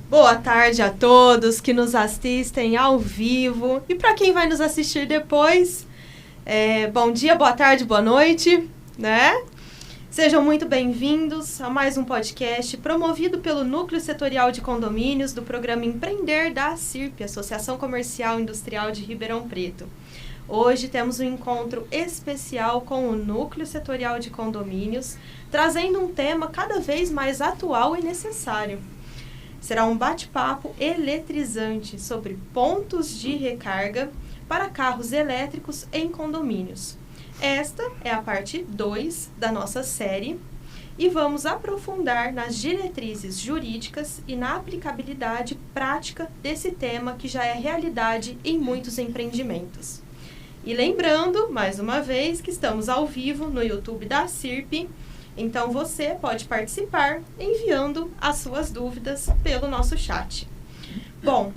Boa tarde a todos que nos assistem ao vivo e para quem vai nos assistir depois, bom dia, boa tarde, boa noite, né? Sejam muito bem-vindos a mais um podcast promovido pelo Núcleo Setorial de Condomínios do programa Empreender da ACIRP, Associação Comercial e Industrial de Ribeirão Preto. Hoje temos um encontro especial com o Núcleo Setorial de Condomínios, trazendo um tema cada vez mais atual e necessário. Será um bate-papo eletrizante sobre pontos de recarga para carros elétricos em condomínios. Esta é a parte 2 da nossa série e vamos aprofundar nas diretrizes jurídicas e na aplicabilidade prática desse tema que já é realidade em muitos empreendimentos. E lembrando, mais uma vez, que estamos ao vivo no YouTube da ACIRP, então você pode participar enviando as suas dúvidas pelo nosso chat. Bom,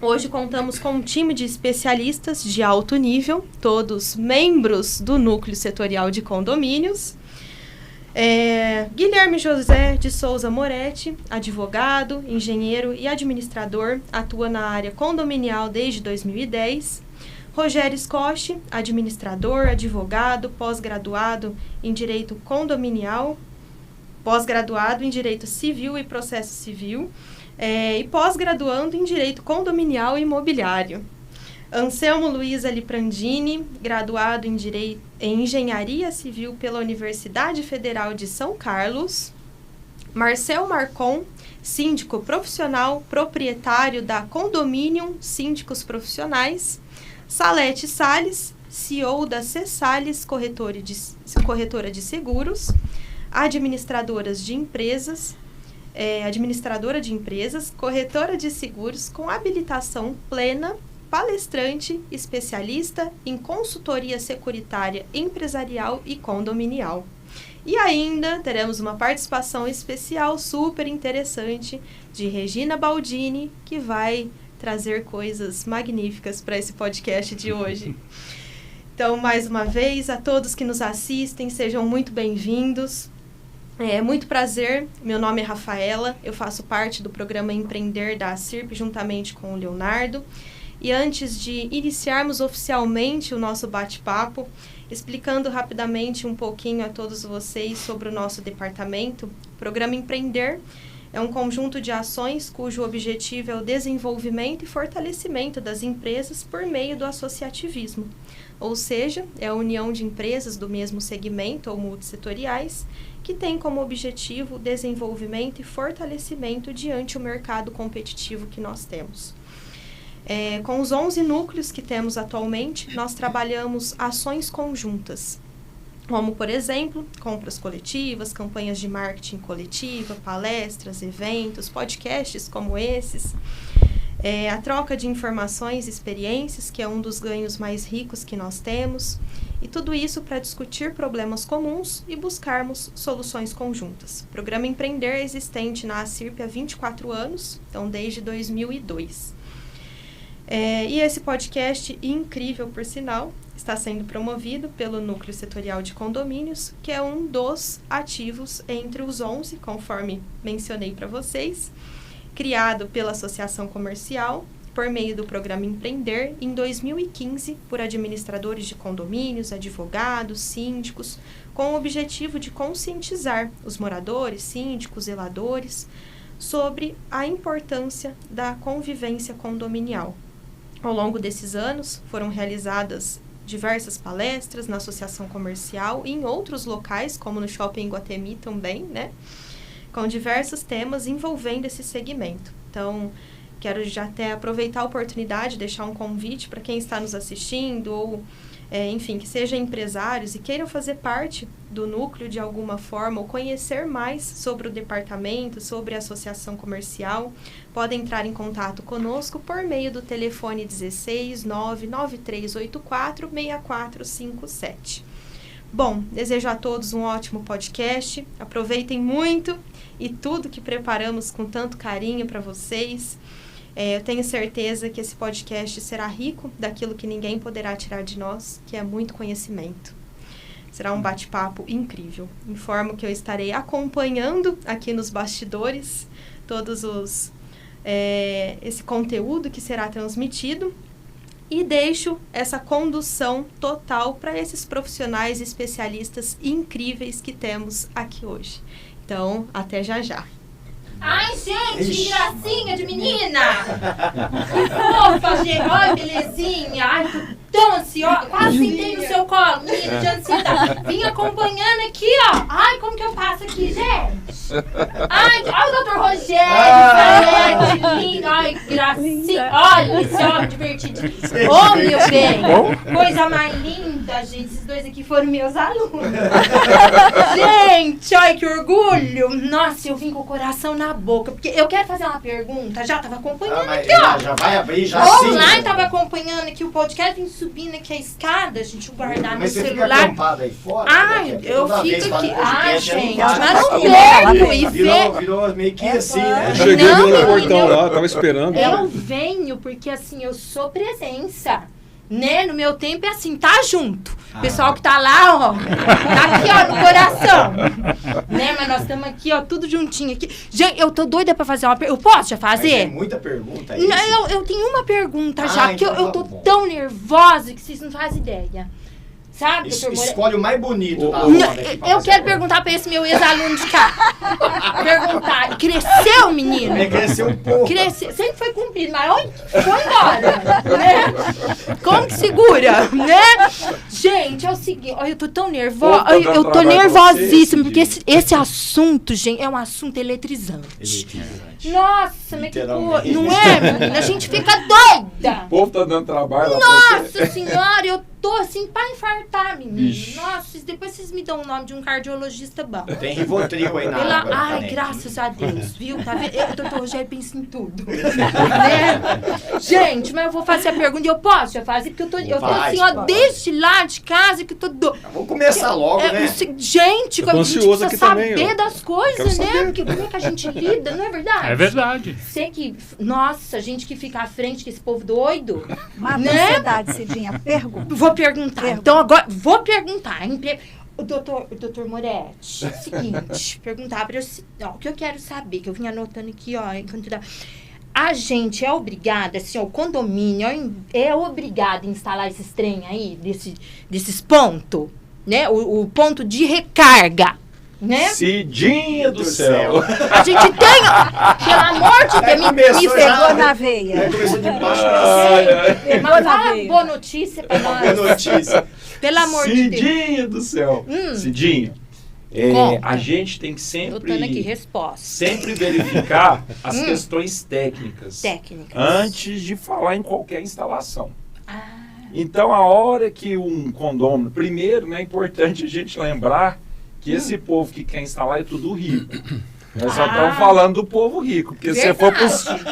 hoje contamos com um time de especialistas de alto nível, todos membros do Núcleo Setorial de Condomínios. Guilherme José de Souza Moretti, advogado, engenheiro e administrador, atua na área condominial desde 2010. Rogério Scott, administrador, advogado, pós-graduado em Direito Condominial, pós-graduado em Direito Civil e Processo Civil, e pós-graduando em Direito Condominial e Imobiliário. Anselmo Luiz Aliprandini, graduado em Engenharia Civil pela Universidade Federal de São Carlos. Marcel Marcon, síndico profissional, proprietário da Condominium Síndicos Profissionais. Salete Salles, CEO da C-Salles, corretora de seguros, administradora de empresas, corretora de seguros com habilitação plena, palestrante, especialista em consultoria securitária empresarial e condominial. E ainda teremos uma participação especial super interessante de Regina Baldini, que vai trazer coisas magníficas para esse podcast de hoje. Então, mais uma vez, a todos que nos assistem, sejam muito bem-vindos. É muito prazer, meu nome é Rafaela, eu faço parte do programa Empreender da ACIRP, juntamente com o Leonardo. E antes de iniciarmos oficialmente o nosso bate-papo, explicando rapidamente um pouquinho a todos vocês sobre o nosso departamento, o programa Empreender é um conjunto de ações cujo objetivo é o desenvolvimento e fortalecimento das empresas por meio do associativismo, ou seja, é a união de empresas do mesmo segmento ou multissetoriais que tem como objetivo o desenvolvimento e fortalecimento diante o mercado competitivo que nós temos. Com os 11 núcleos que temos atualmente, nós trabalhamos ações conjuntas, como, por exemplo, compras coletivas, campanhas de marketing coletiva, palestras, eventos, podcasts como esses, a troca de informações e experiências, que é um dos ganhos mais ricos que nós temos, e tudo isso para discutir problemas comuns e buscarmos soluções conjuntas. O programa Empreender é existente na ACIRP há 24 anos, então desde 2002. E esse podcast, incrível por sinal, está sendo promovido pelo Núcleo Setorial de Condomínios, que é um dos ativos entre os 11, conforme mencionei para vocês, criado pela Associação Comercial, por meio do programa Empreender, em 2015, por administradores de condomínios, advogados, síndicos, com o objetivo de conscientizar os moradores, síndicos, zeladores, sobre a importância da convivência condominial. Ao longo desses anos, foram realizadas diversas palestras na Associação Comercial e em outros locais, como no Shopping Iguatemi também, né? Com diversos temas envolvendo esse segmento. Então, quero já até aproveitar a oportunidade, deixar um convite para quem está nos assistindo ou, enfim, que sejam empresários e queiram fazer parte do núcleo de alguma forma ou conhecer mais sobre o departamento, sobre a associação comercial, podem entrar em contato conosco por meio do telefone 16 99384 6457. Bom, desejo a todos um ótimo podcast, aproveitem muito e tudo que preparamos com tanto carinho para vocês. Eu tenho certeza que esse podcast será rico daquilo que ninguém poderá tirar de nós, que é muito conhecimento. Será um bate-papo incrível. Informo que eu estarei acompanhando aqui nos bastidores todos esse conteúdo que será transmitido e deixo essa condução total para esses profissionais especialistas incríveis que temos aqui hoje. Então, até já já. Ai, gente, que gracinha de menina! Que fofa, gente! Ai, belezinha! Ai, tô tão ansiosa! Quase sentei no seu colo, menina, de ansiedade. Vim acompanhando aqui, ó. Ai, como que eu passo aqui, gente? Ai, olha o doutor Rogério, que lindo! Ai, que gracinha! Olha esse homem divertido! Ô, meu bem! Coisa mais linda, gente! Esses dois aqui foram meus alunos. Gente, ai, que orgulho! Nossa, eu vim com o coração na boca, porque eu quero fazer uma pergunta. Já tava acompanhando aqui, ó. Já vai abrir, já online, tava acompanhando aqui o podcast, vim subindo aqui a escada, gente, eu guardar meu celular. Mas você fica aí fora? Ai, eu fico aqui. Ai, gente, mas não vejo e ver. Virou meio que assim, né? Eu cheguei no portão lá, tava esperando. Eu venho porque, assim, eu sou presença. Né? No meu tempo é assim, tá junto. O pessoal que tá lá, ó, tá aqui, ó, no coração. Né? Mas nós estamos aqui, ó, tudo juntinho aqui. Gente, eu tô doida pra fazer uma pergunta. Eu posso já fazer? Mas é muita pergunta isso? Não, eu tenho uma pergunta já, então que eu tô tão nervosa que vocês não fazem ideia. Sabe, doutor Moretti? Escolhe o mais bonito da roda aqui. Eu quero perguntar pra esse meu ex-aluno de cá. Perguntar. Cresceu, menino? Cresceu um pouco. Sempre foi cumprido, mas olha, foi embora. Né? Como que segura? Né? Gente, é o seguinte. Olha, eu tô tão nervosa. Eu tô nervosíssima, porque esse assunto, gente, é um assunto eletrizante. Nossa, mas que coisa. Não é, menina? A gente fica doida. O povo tá dando trabalho lá. Nossa senhora, eu tô assim pra infartar, menino. Nossa, depois vocês me dão o nome de um cardiologista bom. Tem Rivotril aí na água. Ai, graças a Deus, viu? Tá vendo? O doutor Rogério pensa em tudo. Né? Gente, mas eu vou fazer a pergunta e eu posso já fazer? Porque eu tô assim, ó, desde lá de casa que eu tô doida. Vamos começar logo, né? Gente, a gente precisa saber também, das coisas, né? Porque como é que a gente lida, não é verdade? É verdade. Sei que, nossa, gente que fica à frente, que esse povo doido. Mata né? a ansiedade, Cidinha. Pergunta. Vou perguntar. Então agora, vou perguntar. O doutor Moretti, seguinte, perguntar para você. O que eu quero saber, que eu vim anotando aqui, ó, enquanto a gente é obrigada, assim, o condomínio é obrigado a instalar esses trem aí, desses pontos, né? O ponto de recarga. Né? Cidinha do céu. A gente tem, pelo amor de Deus, me pegou na veia. Começou de baixo pra cima. Mas fala boa notícia pra nós. Boa notícia. Pelo amor de Deus. Cidinha do céu. Cidinha, a gente tem que sempre verificar as questões técnicas antes de falar em qualquer instalação. Então, a hora que um condômino... Primeiro, né, é importante a gente lembrar que esse povo que quer instalar é tudo rico. Nós só estamos falando do povo rico. Porque se for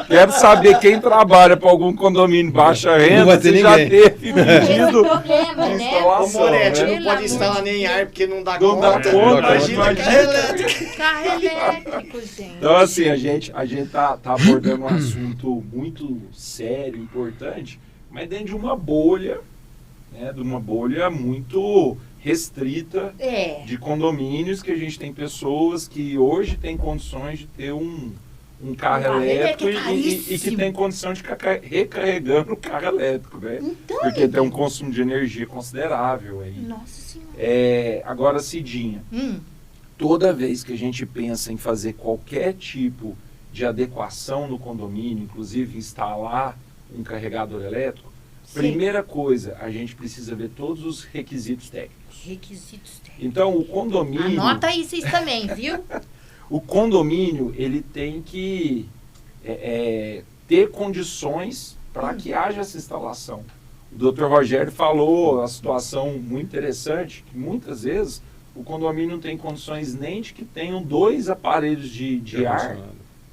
quero saber quem trabalha para algum condomínio baixa renda, você já teve pedido problema, de instalação. O Moretti né? não pode instalar nem ar porque não dá Não conta. dá conta, Imagina carro elétrico. Carro elétrico, gente. Então, assim, a gente tá abordando um assunto muito sério, importante, mas dentro de uma bolha, né, de uma bolha muito restrita de condomínios, que a gente tem pessoas que hoje têm condições de ter um carro elétrico e que tem condição de ficar recarregando o carro elétrico, né? Então, porque tem um consumo de energia considerável aí. Nossa Senhora. Agora, Cidinha, toda vez que a gente pensa em fazer qualquer tipo de adequação no condomínio, inclusive instalar um carregador elétrico, primeira coisa, a gente precisa ver todos os requisitos técnicos. Então, o condomínio... Anota aí vocês também, viu? O condomínio, ele tem que ter condições para que haja essa instalação. O doutor Rogério falou a situação muito interessante, que muitas vezes o condomínio não tem condições nem de que tenham 2 aparelhos de ar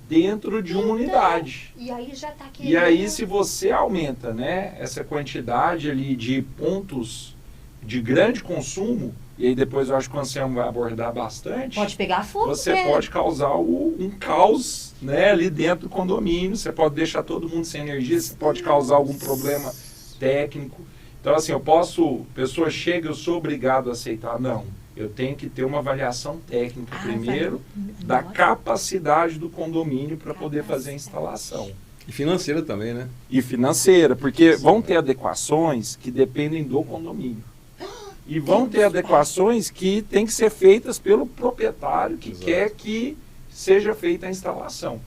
dentro de uma unidade. E aí já tá querendo... E aí, se você aumenta, né, essa quantidade ali de pontos de grande consumo, e aí depois eu acho que o Anselmo vai abordar bastante, pode pegar fogo, você pode causar um caos, né, ali dentro do condomínio, você pode deixar todo mundo sem energia, você pode causar algum problema técnico. Então, assim, a pessoa chega, eu sou obrigado a aceitar. Não, eu tenho que ter uma avaliação técnica primeiro da capacidade do condomínio para poder fazer a instalação. E financeira também, né? E financeira, porque vão ter adequações que dependem do condomínio. E vão ter adequações que têm que ser feitas pelo proprietário que quer que seja feita a instalação.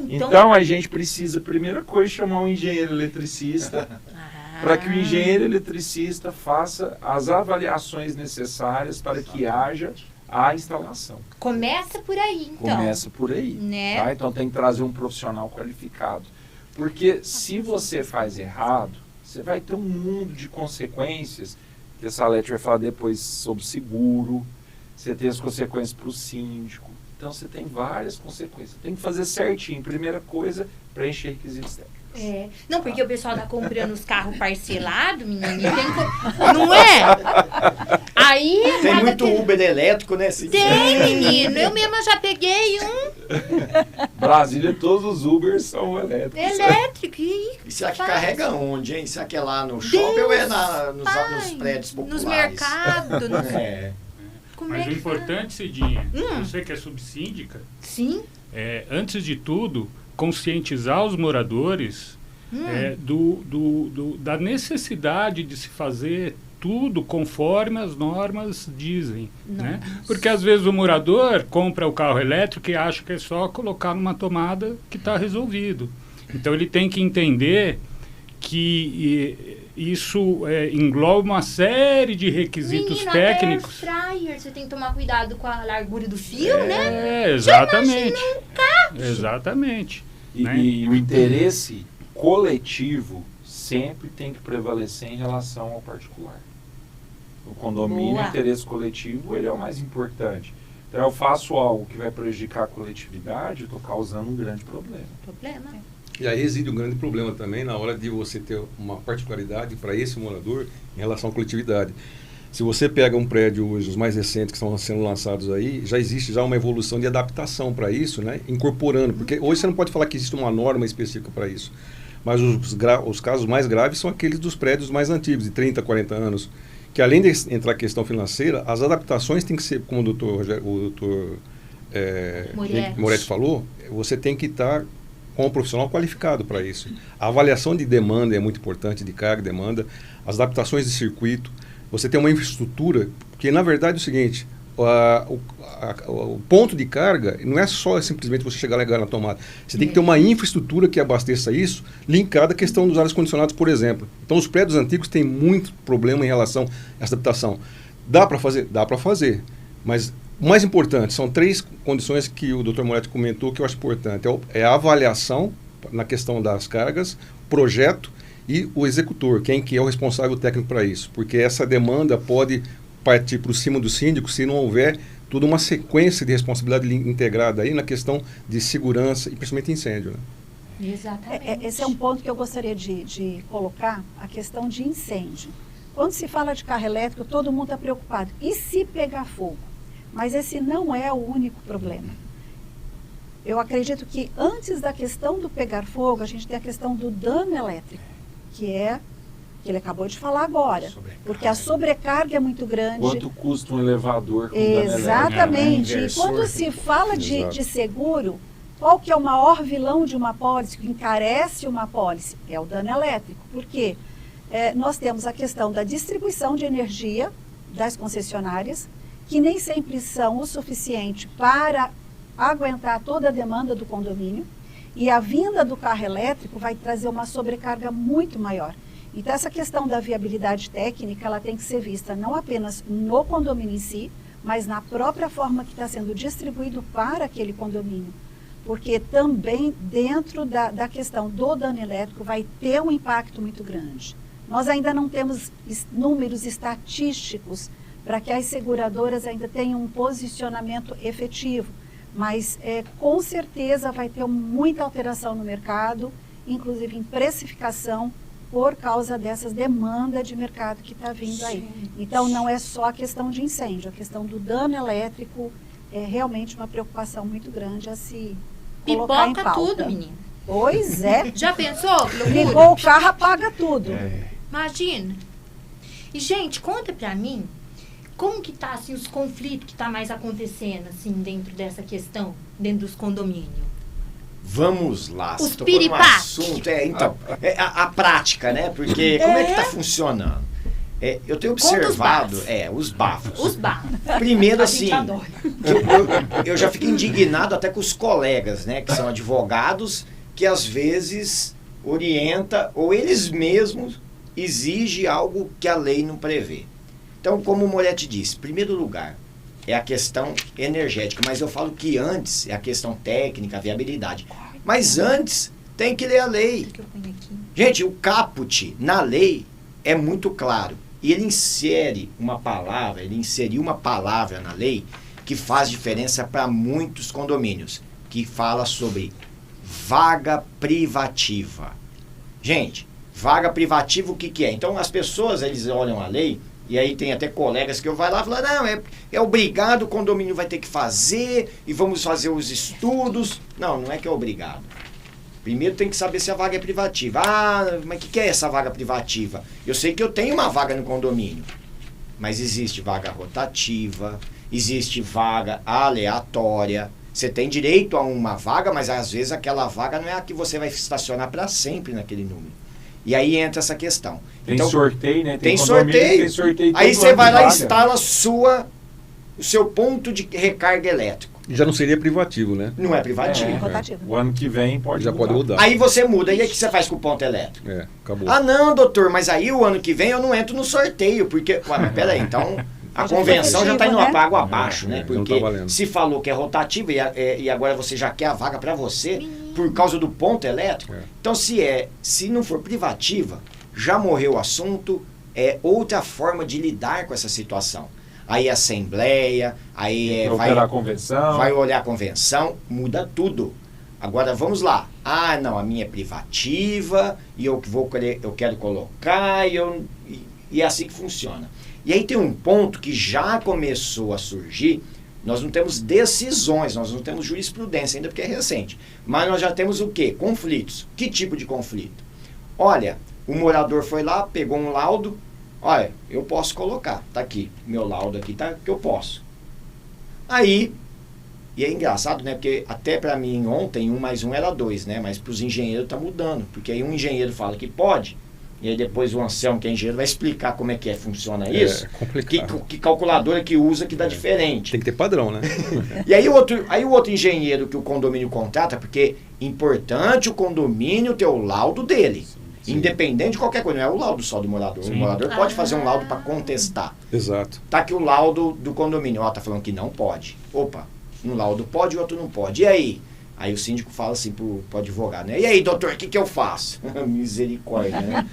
Então a gente precisa, primeira coisa, chamar um engenheiro eletricista para que o engenheiro eletricista faça as avaliações necessárias para que haja a instalação. Começa por aí, então. Começa por aí. Né? Tá? Então tem que trazer um profissional qualificado. Porque se você faz errado, você vai ter um mundo de consequências, que a Salete vai falar depois sobre seguro, você tem as consequências para o síndico. Então você tem várias consequências. Tem que fazer certinho. Primeira coisa, preencher requisitos técnicos. Não, porque o pessoal tá comprando os carros parcelados, menina, não é? Aí... Tem muito Uber elétrico, né? Tem, menino. Eu mesma já peguei um. Brasília, todos os Ubers são elétricos. Elétrico. E será que carrega onde, hein? Será que é lá no shopping ou é nos prédios populares? Nos mercados. Mas o importante, Cidinha, você que é subsíndica, sim, antes de tudo, conscientizar os moradores da necessidade de se fazer tudo conforme as normas dizem, né? Porque às vezes o morador compra o carro elétrico e acha que é só colocar numa tomada que está resolvido. Então ele tem que entender que isso engloba uma série de requisitos técnicos. Até air fryer, você tem que tomar cuidado com a largura do fio, né? Exatamente. Exatamente. E o interesse coletivo sempre tem que prevalecer em relação ao particular. O condomínio, o interesse coletivo, ele é o mais importante. Então, eu faço algo que vai prejudicar a coletividade, eu estou causando um grande problema. E aí reside um grande problema também na hora de você ter uma particularidade para esse morador em relação à coletividade. Se você pega um prédio hoje, os mais recentes que estão sendo lançados aí, já existe já uma evolução de adaptação para isso, né? Incorporando, porque hoje você não pode falar que existe uma norma específica para isso. Mas os casos mais graves são aqueles dos prédios mais antigos, de 30, 40 anos, que além de entrar a questão financeira, as adaptações têm que ser, como o doutor Moretti falou, você tem que estar com um profissional qualificado para isso. A avaliação de demanda é muito importante, de carga e demanda, as adaptações de circuito, você tem uma infraestrutura, porque na verdade é o seguinte, o ponto de carga não é só simplesmente você chegar lá e ligar na tomada. Você tem que ter uma infraestrutura que abasteça isso, linkada à questão dos ar-condicionados, por exemplo. Então os prédios antigos têm muito problema em relação a essa adaptação. Dá para fazer? Dá para fazer. Mas o mais importante, são 3 condições que o Dr. Moretti comentou que eu acho importante. É a avaliação na questão das cargas, projeto e o executor, quem que é o responsável técnico para isso. Porque essa demanda pode partir para cima do síndico se não houver toda uma sequência de responsabilidade integrada aí na questão de segurança e principalmente incêndio. Né? Exatamente. Esse é um ponto que eu gostaria de colocar, a questão de incêndio. Quando se fala de carro elétrico, todo mundo está preocupado. E se pegar fogo? Mas esse não é o único problema. Eu acredito que antes da questão do pegar fogo, a gente tem a questão do dano elétrico, que ele acabou de falar agora. Porque a sobrecarga é muito grande. Quanto custa um elevador com dano elétrico? Exatamente. E quando se fala de seguro, qual que é o maior vilão de uma pólice, que encarece uma pólice? É o dano elétrico. Por quê? Nós temos a questão da distribuição de energia das concessionárias, que nem sempre são o suficiente para aguentar toda a demanda do condomínio, e a vinda do carro elétrico vai trazer uma sobrecarga muito maior. Então, essa questão da viabilidade técnica, ela tem que ser vista não apenas no condomínio em si, mas na própria forma que está sendo distribuído para aquele condomínio. Porque também dentro da questão do dano elétrico vai ter um impacto muito grande. Nós ainda não temos números estatísticos para que as seguradoras ainda tenham um posicionamento efetivo, mas com certeza vai ter muita alteração no mercado, inclusive em precificação, por causa dessas demandas de mercado que está vindo aí. Então, não é só a questão de incêndio, a questão do dano elétrico é realmente uma preocupação muito grande a se colocar em pauta. Pipoca tudo, menina. Pois é. Já pensou? Ligou o carro, apaga tudo. Imagina. E, gente, conta pra mim, como que tá, assim, os conflitos que tá mais acontecendo, assim, dentro dessa questão, dentro dos condomínios? Vamos lá. Os piripaques. Assunto. Então, a prática, né? Porque como é que tá funcionando? Eu tenho observado... os bafos. Os bafos. Primeiro, assim, eu já fico indignado até com os colegas, né? Que são advogados, que às vezes orienta, ou eles mesmos exigem algo que a lei não prevê. Então, como o Moretti disse, primeiro lugar é a questão energética, mas eu falo que antes é a questão técnica, a viabilidade. Mas antes tem que ler a lei. Gente, o caput na lei é muito claro. E ele inseriu uma palavra na lei que faz diferença para muitos condomínios, que fala sobre vaga privativa. Gente, vaga privativa o que é? Então as pessoas, eles olham a lei, e aí tem até colegas que eu vou lá e falo, não, é obrigado, o condomínio vai ter que fazer, e vamos fazer os estudos. Não é que é obrigado. Primeiro tem que saber se a vaga é privativa. Mas o que é essa vaga privativa? Eu sei que eu tenho uma vaga no condomínio, mas existe vaga rotativa, existe vaga aleatória. Você tem direito a uma vaga, mas às vezes aquela vaga não é a que você vai estacionar para sempre naquele número. E aí entra essa questão. Tem sorteio, né? Tem sorteio. Tem sorteio. Aí você vai lá e instala o seu ponto de recarga elétrico. Já não seria privativo, né? Não é privativo. O ano que vem já pode mudar. Aí você muda. E aí o que você faz com o ponto elétrico? Acabou. Não, doutor, mas aí o ano que vem eu não entro no sorteio, porque... mas peraí, então a convenção já está indo água abaixo, né? Porque se falou que é rotativo e agora você já quer a vaga para você por causa do ponto elétrico. Então se não for privativa, já morreu o assunto, é outra forma de lidar com essa situação. Aí assembleia, aí vai olhar a convenção, muda tudo. Agora vamos lá. Não, a minha é privativa e eu quero colocar e é assim que funciona. E aí tem um ponto que já começou a surgir. Nós não temos decisões, nós não temos jurisprudência ainda porque é recente. Mas nós já temos o quê? Conflitos. Que tipo de conflito? Olha, o morador foi lá, pegou um laudo. Olha, eu posso colocar, tá aqui, meu laudo aqui, tá, que eu posso. Aí, e é engraçado, né, porque até pra mim ontem 1 mais 1 era 2, né, mas pros engenheiros tá mudando, porque aí um engenheiro fala que pode, e aí depois o Anselmo, que é engenheiro, vai explicar como é que funciona isso. É complicado. Que calculadora que usa que dá diferente. Tem que ter padrão, né? E aí o outro engenheiro que o condomínio contrata, porque é importante o condomínio ter o laudo dele. Sim. Independente de qualquer coisa, não é o laudo só do morador. Sim. O morador pode fazer um laudo para contestar. Exato. Tá aqui o laudo do condomínio. Tá falando que não pode. Opa, um laudo pode e o outro não pode. E aí? Aí o síndico fala assim pro advogado, né? E aí, doutor, o que eu faço? Misericórdia, né?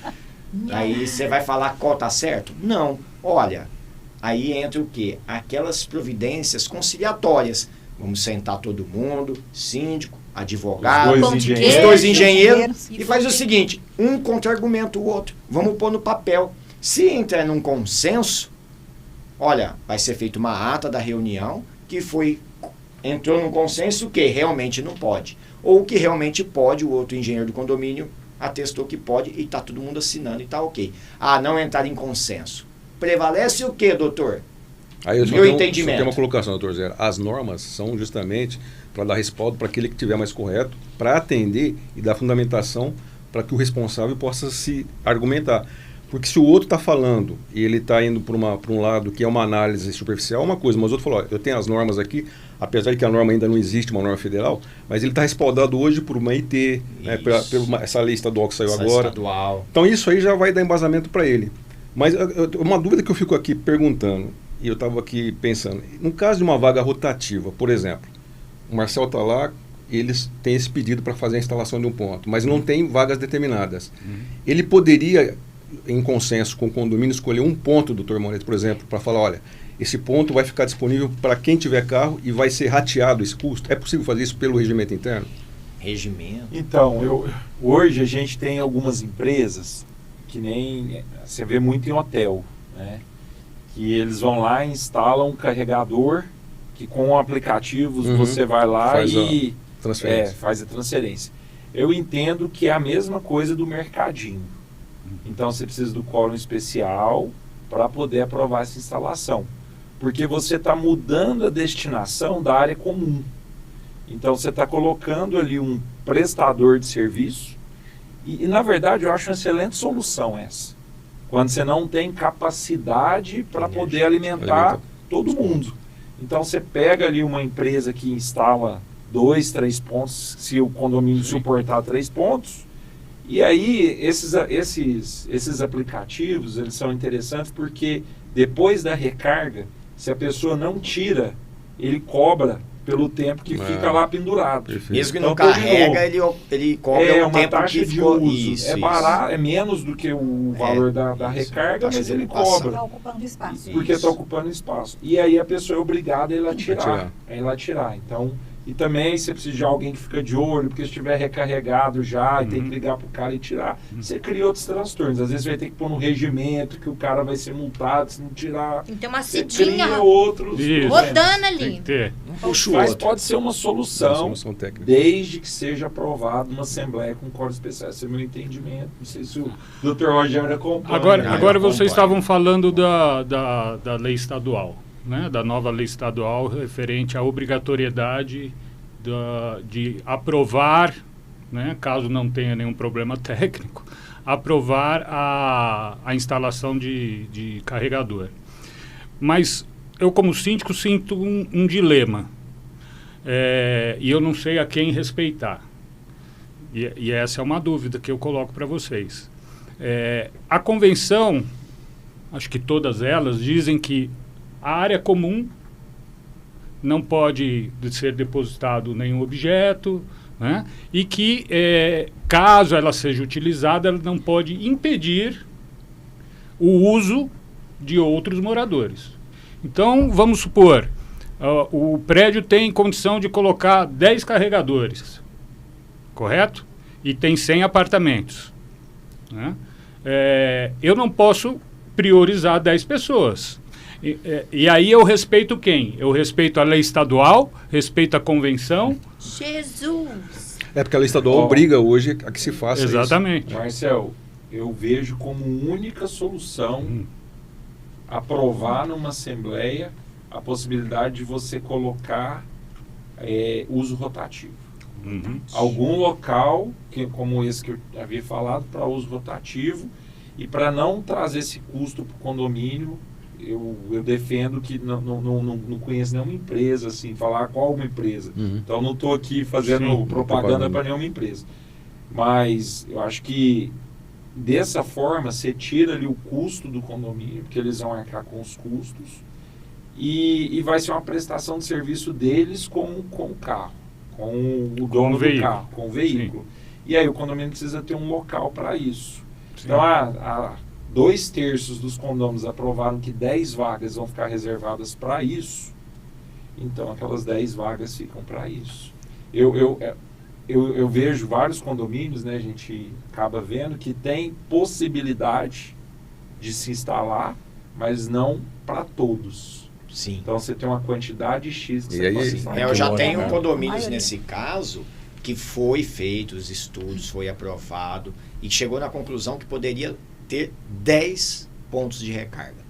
Aí você vai falar qual tá certo? Não. Olha, aí entra o quê? Aquelas providências conciliatórias. Vamos sentar todo mundo, síndico, advogado, os dois engenheiros e faz o seguinte, um contra-argumenta o outro. Vamos pôr no papel. Se entrar num consenso, olha, vai ser feita uma ata da reunião que entrou num consenso que realmente não pode. Ou que realmente pode, o outro engenheiro do condomínio atestou que pode e está todo mundo assinando e está ok. Não entrar em consenso. Prevalece o que, doutor? Aí eu tenho uma colocação, doutor Zé. As normas são justamente para dar respaldo para aquele que estiver mais correto, para atender e dar fundamentação para que o responsável possa se argumentar. Porque se o outro está falando e ele está indo para um lado que é uma análise superficial, é uma coisa, mas o outro falou, eu tenho as normas aqui, apesar de que a norma ainda não existe, uma norma federal, mas ele está respaldado hoje por uma IT, né, essa lei estadual que saiu agora. Estadual. Então isso aí já vai dar embasamento para ele. Mas uma dúvida que eu fico aqui perguntando, e eu estava aqui pensando, no caso de uma vaga rotativa, por exemplo, o Marcel está lá, eles têm esse pedido para fazer a instalação de um ponto, mas não tem vagas determinadas. Ele poderia, em consenso com o condomínio, escolher um ponto, doutor Moretti, por exemplo, para falar, olha, esse ponto vai ficar disponível para quem tiver carro e vai ser rateado esse custo? É possível fazer isso pelo regimento interno? Regimento? Então, hoje a gente tem algumas empresas que nem você vê muito em hotel, né? Que eles vão lá e instalam um carregador que com aplicativos você vai lá e faz a transferência. Eu entendo que é a mesma coisa do mercadinho. Então você precisa do quórum especial para poder aprovar essa instalação. Porque você está mudando a destinação da área comum. Então você está colocando ali um prestador de serviço e na verdade eu acho uma excelente solução essa. Quando você não tem capacidade para poder alimentar todo mundo. Então você pega ali uma empresa que instala 2, 3 pontos, se o condomínio suportar 3 pontos, e aí esses aplicativos, eles são interessantes porque depois da recarga, se a pessoa não tira, ele cobra pelo tempo que fica lá pendurado. Perfeito. Mesmo que então, não carrega, ele cobra o tempo taxa que de ficou. uso. É barato, é menos do que o valor da recarga, mas ele cobra. Está ocupando espaço. Porque está ocupando espaço. E aí a pessoa é obrigada a ir lá tirar. Então, e também você precisa de alguém que fica de olho, porque se estiver recarregado já e tem que ligar para o cara e tirar, você cria outros transtornos. Às vezes vai ter que pôr no regimento que o cara vai ser multado se não tirar. Tem uma você cidinha cria outros rodando ali. Tem que ter. Mas pode ser uma solução desde que seja aprovado uma assembleia com código especial. Esse é o meu entendimento. Não sei se o Dr. Rogério acompanha. Agora vocês estavam falando da lei estadual. Né, da nova lei estadual referente à obrigatoriedade de aprovar, né, caso não tenha nenhum problema técnico, aprovar a instalação de carregador. Mas eu, como síndico, sinto um dilema. E eu não sei a quem respeitar. E essa é uma dúvida que eu coloco para vocês. A convenção, acho que todas elas, dizem que a área comum não pode ser depositado nenhum objeto, né? E que, caso ela seja utilizada, ela não pode impedir o uso de outros moradores. Então, vamos supor, o prédio tem condição de colocar 10 carregadores, correto? E tem 100 apartamentos. Né? Eu não posso priorizar 10 pessoas. E aí eu respeito quem? Eu respeito a lei estadual, respeito a convenção. Jesus! Porque a lei estadual obriga hoje a que se faça exatamente. isso. Marcel, eu vejo como única solução aprovar numa assembleia a possibilidade de você colocar uso rotativo. Algum local, como esse que eu havia falado, para uso rotativo e para não trazer esse custo para o condomínio. Eu defendo que não conheço nenhuma empresa, assim, falar qual uma empresa. Então não estou aqui fazendo propaganda para nenhuma empresa. Mas eu acho que dessa forma você tira ali o custo do condomínio, porque eles vão arcar com os custos, e vai ser uma prestação de serviço deles com o carro, com o dono do carro, com o veículo. Sim. E aí o condomínio precisa ter um local para isso. Sim. Então 2/3 dos condôminos aprovaram que 10 vagas vão ficar reservadas para isso. Então, aquelas 10 vagas ficam para isso. Eu vejo vários condomínios, né, a gente acaba vendo que tem possibilidade de se instalar, mas não para todos. Sim. Então, você tem uma quantidade X que você pode instalar. Eu já tenho condomínios nesse caso que foi feito os estudos, foi aprovado e chegou na conclusão que poderia ter 10 pontos de recarga.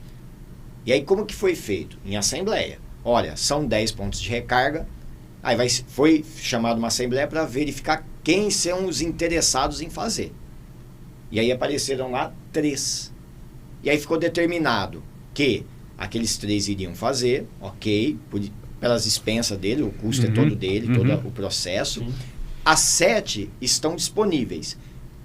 E aí como que foi feito? Em assembleia. Olha, são 10 pontos de recarga. Aí foi chamada uma assembleia para verificar quem são os interessados em fazer. E aí apareceram lá 3. E aí ficou determinado que aqueles 3 iriam fazer, ok, pelas expensas dele, o custo é todo dele, todo o processo. Sim. As 7 estão disponíveis.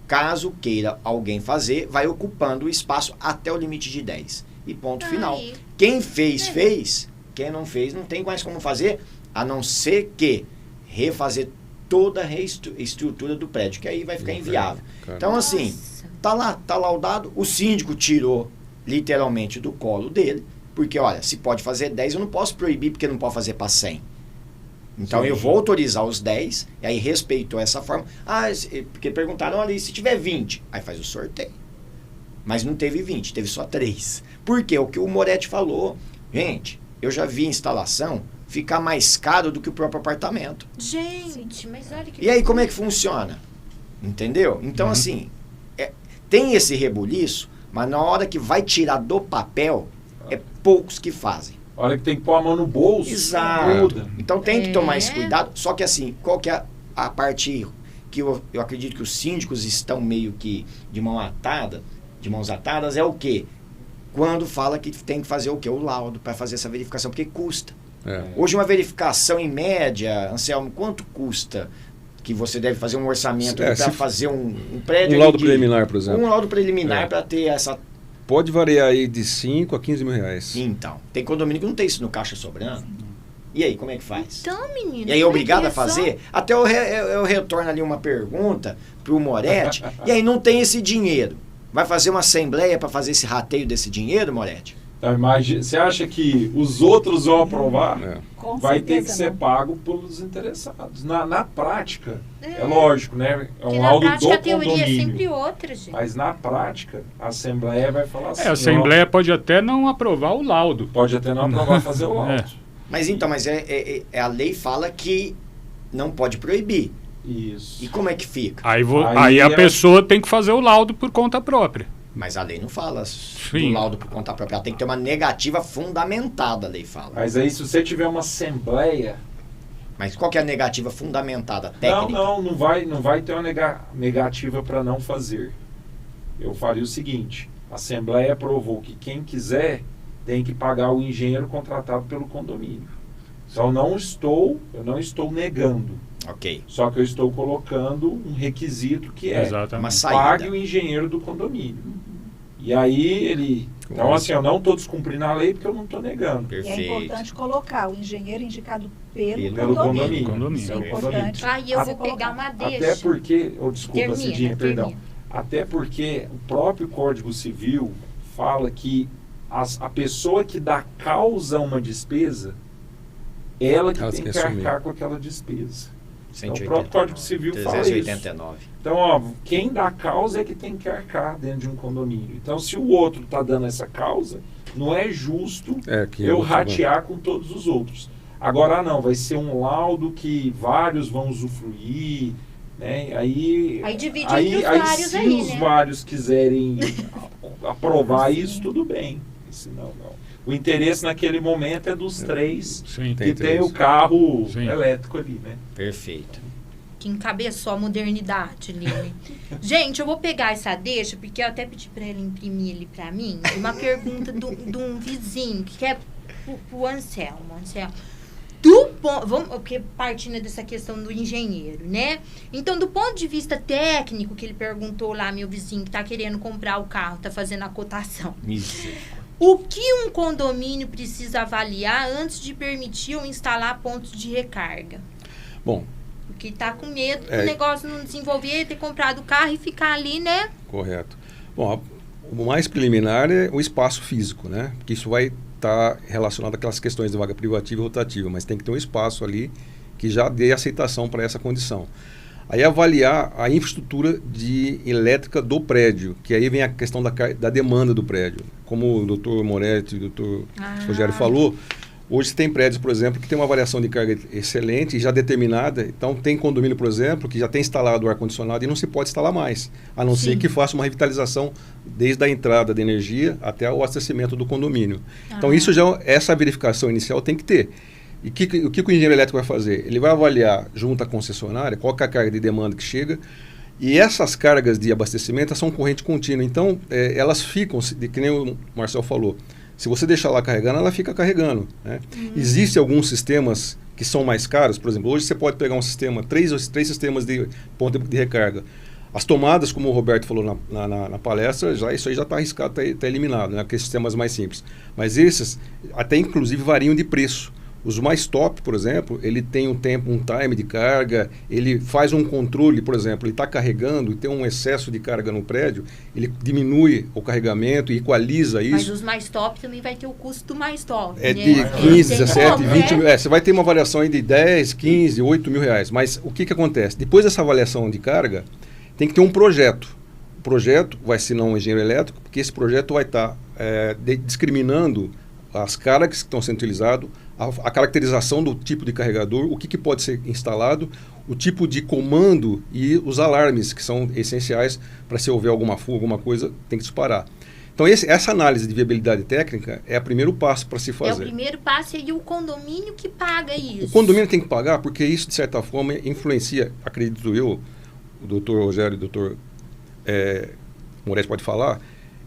Caso queira alguém fazer, vai ocupando o espaço até o limite de 10. E ponto final. Quem fez, fez. Quem não fez, não tem mais como fazer, a não ser que refazer toda a reestrutura do prédio, que aí vai ficar inviável. Então, assim, tá lá, tá laudado. O síndico tirou, literalmente, do colo dele, porque, olha, se pode fazer 10, eu não posso proibir, porque não pode fazer para 100. Então, eu vou autorizar os 10, e aí respeitou essa forma. Porque perguntaram ali, se tiver 20, aí faz o sorteio. Mas não teve 20, teve só 3. Por quê? O que o Moretti falou. Gente, eu já vi instalação ficar mais caro do que o próprio apartamento. Gente, mas olha que... E aí, como é que funciona? Entendeu? Então, assim, tem esse rebuliço, mas na hora que vai tirar do papel, é poucos que fazem. A hora que tem que pôr a mão no bolso. Exato. Então tem que tomar esse cuidado. Só que assim, qual que é a parte que eu acredito que os síndicos estão meio que de mãos atadas, é o quê? Quando fala que tem que fazer o quê? O laudo para fazer essa verificação, porque custa. Hoje uma verificação em média, Anselmo, quanto custa? Que você deve fazer um orçamento para fazer um prédio... Um laudo preliminar, por exemplo. Um laudo preliminar para ter essa... Pode variar aí de 5 a 15 mil reais. Então, tem condomínio que não tem isso no caixa sobrando. E aí, como é que faz? Então, menino... E aí, obrigado a fazer? Até eu retorno ali uma pergunta pro Moretti, e aí não tem esse dinheiro. Vai fazer uma assembleia para fazer esse rateio desse dinheiro, Moretti? Então, imagina, você acha que os outros vão aprovar? Vai ter que ser pago pelos interessados. Na prática, é lógico, né? É um laudo do condomínio. A teoria é sempre outra, gente. Mas na prática, a Assembleia vai falar assim... a Assembleia pode até não aprovar o laudo. Pode até não aprovar fazer o laudo. Mas então, a lei fala que não pode proibir. Isso. E como é que fica? Aí a pessoa tem que fazer o laudo por conta própria. Mas a lei não fala do laudo por conta própria. Ela tem que ter uma negativa fundamentada, a lei fala. Mas aí se você tiver uma assembleia... Mas qual que é a negativa fundamentada, técnica? Não vai ter uma negativa para não fazer. Eu faria o seguinte, a assembleia aprovou que quem quiser tem que pagar o engenheiro contratado pelo condomínio. Então eu não estou negando. Ok. Só que eu estou colocando um requisito que é uma saída. Pague o engenheiro do condomínio. E aí ele... Então assim, eu não estou descumprindo a lei porque eu não estou negando. Perfeito. E é importante colocar o engenheiro indicado pelo condomínio. Isso é importante. Aí eu vou pegar uma deixa. Até porque... desculpa, Cidinha, perdão. Até porque o próprio Código Civil fala que a pessoa que dá causa a uma despesa, ela que tem que arcar com aquela despesa. Então, o próprio Código Civil 389. Fala isso. Então, quem dá causa é que tem que arcar dentro de um condomínio. Então, se o outro está dando essa causa, não é justo eu ratear com todos os outros. Agora, não, vai ser um laudo que vários vão usufruir, né? Aí divide entre os vários se aí, os vários quiserem aprovar isso, tudo bem. Senão, não. O interesse naquele momento é dos três que tem o carro elétrico ali, né? Perfeito. Que encabeçou a modernidade ali, né? Gente, eu vou pegar essa deixa, porque eu até pedi pra ela imprimir ali pra mim, uma pergunta de um vizinho, que é pro Anselmo. Porque partindo dessa questão do engenheiro, né? Então, do ponto de vista técnico, que ele perguntou lá, meu vizinho que tá querendo comprar o carro, tá fazendo a cotação. O que um condomínio precisa avaliar antes de permitir ou instalar pontos de recarga? Bom... Porque tá com medo do negócio não desenvolver, ter comprado o carro e ficar ali, né? Correto. Bom, o mais preliminar é o espaço físico, né? Porque isso vai estar relacionado àquelas questões de vaga privativa e rotativa, mas tem que ter um espaço ali que já dê aceitação para essa condição. Aí avaliar a infraestrutura elétrica do prédio, que aí vem a questão da demanda do prédio. Como o doutor Moretti e o doutor Rogério falou, hoje tem prédios, por exemplo, que tem uma variação de carga excelente e já determinada. Então tem condomínio, por exemplo, que já tem instalado o ar-condicionado e não se pode instalar mais, a não ser que faça uma revitalização desde a entrada da energia até o abastecimento do condomínio. Então essa verificação inicial tem que ter. E o que o engenheiro elétrico vai fazer? Ele vai avaliar junto à concessionária qual que é a carga de demanda que chega, e essas cargas de abastecimento são corrente contínua. Então, elas ficam, que nem o Marcel falou, se você deixar lá carregando, ela fica carregando. Né? Existem alguns sistemas que são mais caros, por exemplo, hoje você pode pegar um sistema, três sistemas de ponto de recarga. As tomadas, como o Roberto falou na palestra, isso aí já está arriscado, está eliminado, né? Aqueles sistemas mais simples. Mas esses, até inclusive, variam de preço. Os mais top, por exemplo, ele tem um time de carga, ele faz um controle, por exemplo, ele está carregando e tem um excesso de carga no prédio, ele diminui o carregamento e equaliza isso. Mas os mais top também vai ter o custo do mais top, né? De 15, 17, 20 mil. Você vai ter uma avaliação aí de 10, 15, 8 mil reais. Mas o que acontece? Depois dessa avaliação de carga, tem que ter um projeto. O projeto vai assinar um engenheiro elétrico, porque esse projeto vai estar discriminando as cargas que estão sendo utilizadas, a caracterização do tipo de carregador, o que pode ser instalado, o tipo de comando e os alarmes, que são essenciais para se houver alguma fuga, alguma coisa, tem que disparar. Então, essa análise de viabilidade técnica é o primeiro passo para se fazer. É o primeiro passo e o condomínio que paga isso. O condomínio tem que pagar porque isso, de certa forma, influencia, acredito eu, o doutor Rogério e o doutor Moretti pode falar,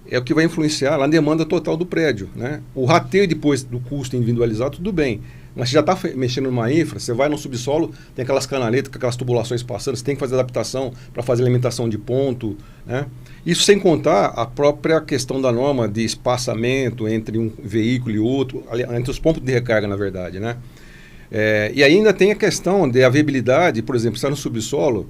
é o que vai influenciar na demanda total do prédio, né? O rateio depois do custo individualizado, tudo bem. Mas você já está mexendo numa infra, você vai no subsolo, tem aquelas canaletas, com aquelas tubulações passando, você tem que fazer adaptação para fazer alimentação de ponto, né? Isso sem contar a própria questão da norma de espaçamento entre um veículo e outro, entre os pontos de recarga, na verdade, né? E ainda tem a questão da viabilidade, por exemplo, está no subsolo,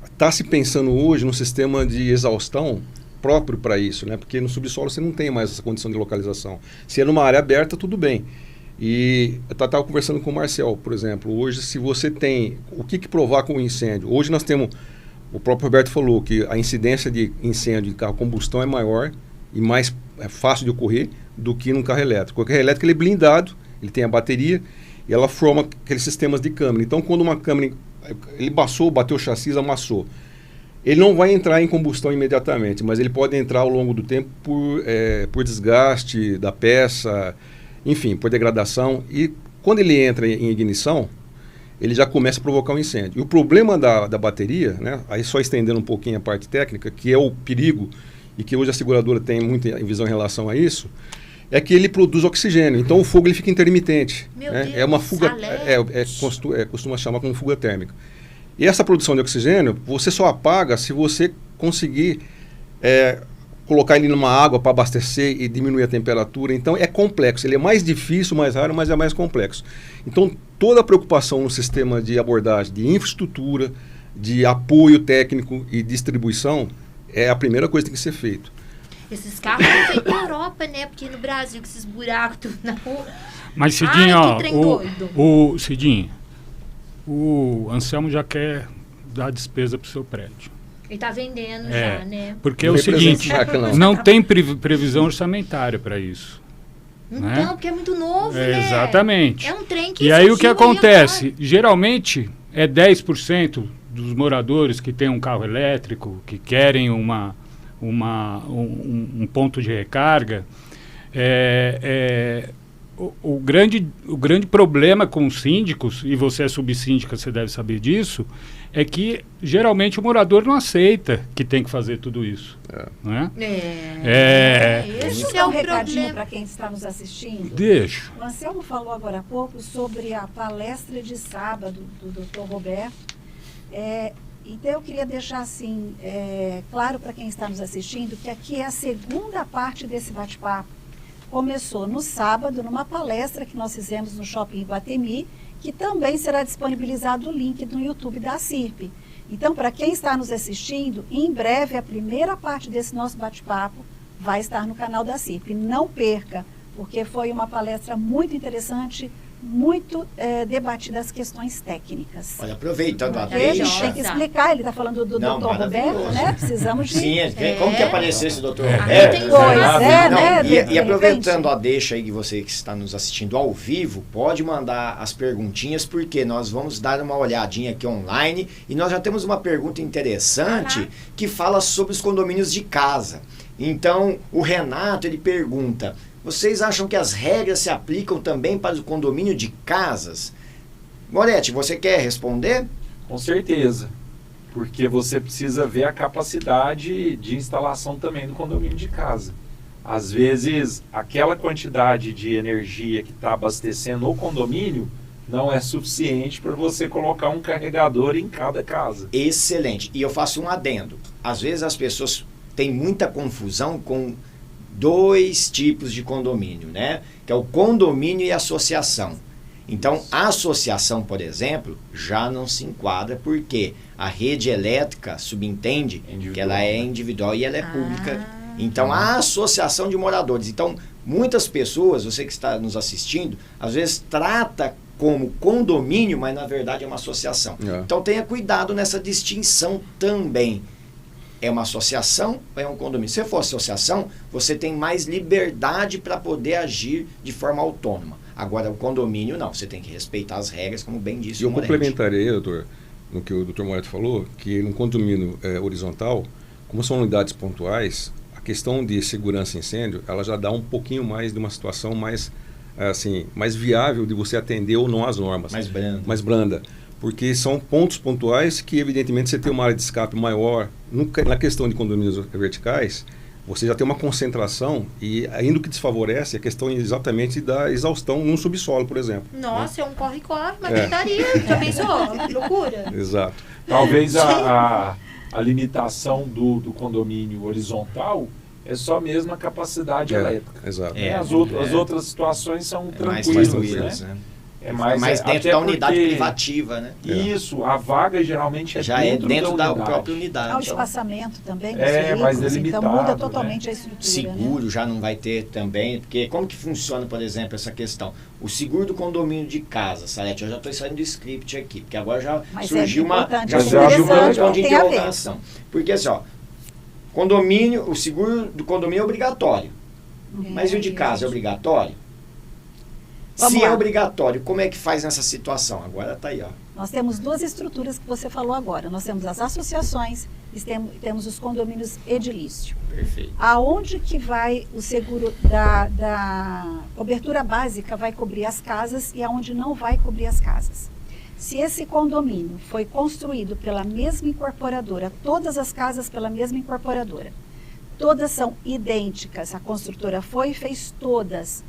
está se pensando hoje no sistema de exaustão próprio para isso, né? Porque no subsolo você não tem mais essa condição de localização. Se é numa área aberta, tudo bem. E eu estava conversando com o Marcel, por exemplo, hoje se você tem, o que provoca um incêndio? Hoje nós temos, o próprio Roberto falou que a incidência de incêndio de carro a combustão é maior e mais fácil de ocorrer do que num carro elétrico. O carro elétrico ele é blindado, ele tem a bateria e ela forma aqueles sistemas de câmara. Então quando uma câmara, ele bateu o chassi, amassou. Ele não vai entrar em combustão imediatamente, mas ele pode entrar ao longo do tempo por desgaste da peça, enfim, por degradação. E quando ele entra em ignição, ele já começa a provocar um incêndio. E o problema da bateria, né, aí só estendendo um pouquinho a parte técnica, que é o perigo, e que hoje a seguradora tem muita visão em relação a isso, é que ele produz oxigênio. Então o fogo ele fica intermitente. Meu né? Deus, é uma fuga, costuma chamar como fuga térmica. E essa produção de oxigênio, você só apaga se você conseguir colocar ele numa água para abastecer e diminuir a temperatura. Então é complexo, ele é mais difícil, mais raro, mas é mais complexo. Então toda a preocupação no sistema de abordagem, de infraestrutura, de apoio técnico e distribuição é a primeira coisa que tem que ser feito. Esses carros são feitos na Europa, né? Porque no Brasil, com esses buracos tudo na rua. Mas Cidinho, Cidinho, o Anselmo já quer dar despesa para o seu prédio. Ele está vendendo já, né? Porque é o seguinte, não tem previsão orçamentária para isso. Então, né? porque é muito novo, né? Exatamente. É um trem que E aí o que acontece? Geralmente é 10% dos moradores que têm um carro elétrico, que querem um ponto de recarga. O grande problema com os síndicos, e você é subsíndica, você deve saber disso, é que geralmente o morador não aceita que tem que fazer tudo isso. Né? Esse é o recadinho para quem está nos assistindo. Deixa. O Anselmo falou agora há pouco sobre a palestra de sábado do Dr. Roberto. Então eu queria deixar assim claro para quem está nos assistindo que aqui é a segunda parte desse bate-papo. Começou no sábado, numa palestra que nós fizemos no Shopping Iguatemi, que também será disponibilizado o link no YouTube da CIRP. Então, para quem está nos assistindo, em breve a primeira parte desse nosso bate-papo vai estar no canal da CIRP. Não perca, porque foi uma palestra muito interessante, muito debatida as questões técnicas. Olha, aproveitando a Ele deixa... tem que explicar, ele está falando do Dr. Roberto, né? Precisamos de... Sim, como que apareceu esse Dr. Roberto? Né? E aproveitando a deixa aí que você que está nos assistindo ao vivo, pode mandar as perguntinhas, porque nós vamos dar uma olhadinha aqui online e nós já temos uma pergunta interessante que fala sobre os condomínios de casa. Então, o Renato, ele pergunta... Vocês acham que as regras se aplicam também para o condomínio de casas? Moretti, você quer responder? Com certeza, porque você precisa ver a capacidade de instalação também do condomínio de casa. Às vezes, aquela quantidade de energia que está abastecendo o condomínio não é suficiente para você colocar um carregador em cada casa. Excelente. E eu faço um adendo. Às vezes as pessoas têm muita confusão com... dois tipos de condomínio, né? Que é o condomínio e a associação. Então, a associação, por exemplo, já não se enquadra porque a rede elétrica subentende que ela é individual e ela é pública. Então, a associação de moradores. Então, muitas pessoas, você que está nos assistindo, às vezes trata como condomínio, mas na verdade é uma associação. Então, tenha cuidado nessa distinção também. É uma associação ou é um condomínio? Se for associação, você tem mais liberdade para poder agir de forma autônoma. Agora, o condomínio, não. Você tem que respeitar as regras, como bem disse o Moretti. Eu complementaria, doutor, no que o doutor Moretti falou, que no condomínio horizontal, como são unidades pontuais, a questão de segurança e incêndio, ela já dá um pouquinho mais de uma situação mais, assim, mais viável de você atender ou não as normas. Mais branda. Porque são pontos pontuais que, evidentemente, você tem uma área de escape maior. Na questão de condomínios verticais, você já tem uma concentração e ainda o que desfavorece é a questão exatamente da exaustão num subsolo, por exemplo. Nossa, é um corre-corre, uma gritaria. Já pensou? Que loucura. Exato. Talvez a limitação do condomínio horizontal é só mesmo a capacidade elétrica. Exato. As outras situações são tranquilas, mais tranquilas, né? É mais dentro da unidade privativa, né? Isso, a vaga geralmente já dentro da própria unidade. O espaçamento também dos mais delimitado, então muda totalmente a estrutura. Seguro, né? já não vai ter também, porque como que funciona, por exemplo, essa questão? O seguro do condomínio de casa, Salete, eu já estou saindo do script aqui, porque agora já surgiu uma questão de interrogação. Porque assim, ó, o seguro do condomínio é obrigatório, mas e o de casa é obrigatório? Se é obrigatório, como é que faz nessa situação? Agora está aí, ó. Nós temos duas estruturas que você falou agora. Nós temos as associações e temos os condomínios edilício. Perfeito. Aonde que vai o seguro da cobertura básica vai cobrir as casas e aonde não vai cobrir as casas? Se esse condomínio foi construído pela mesma incorporadora, todas as casas pela mesma incorporadora, todas são idênticas, a construtora foi e fez todas.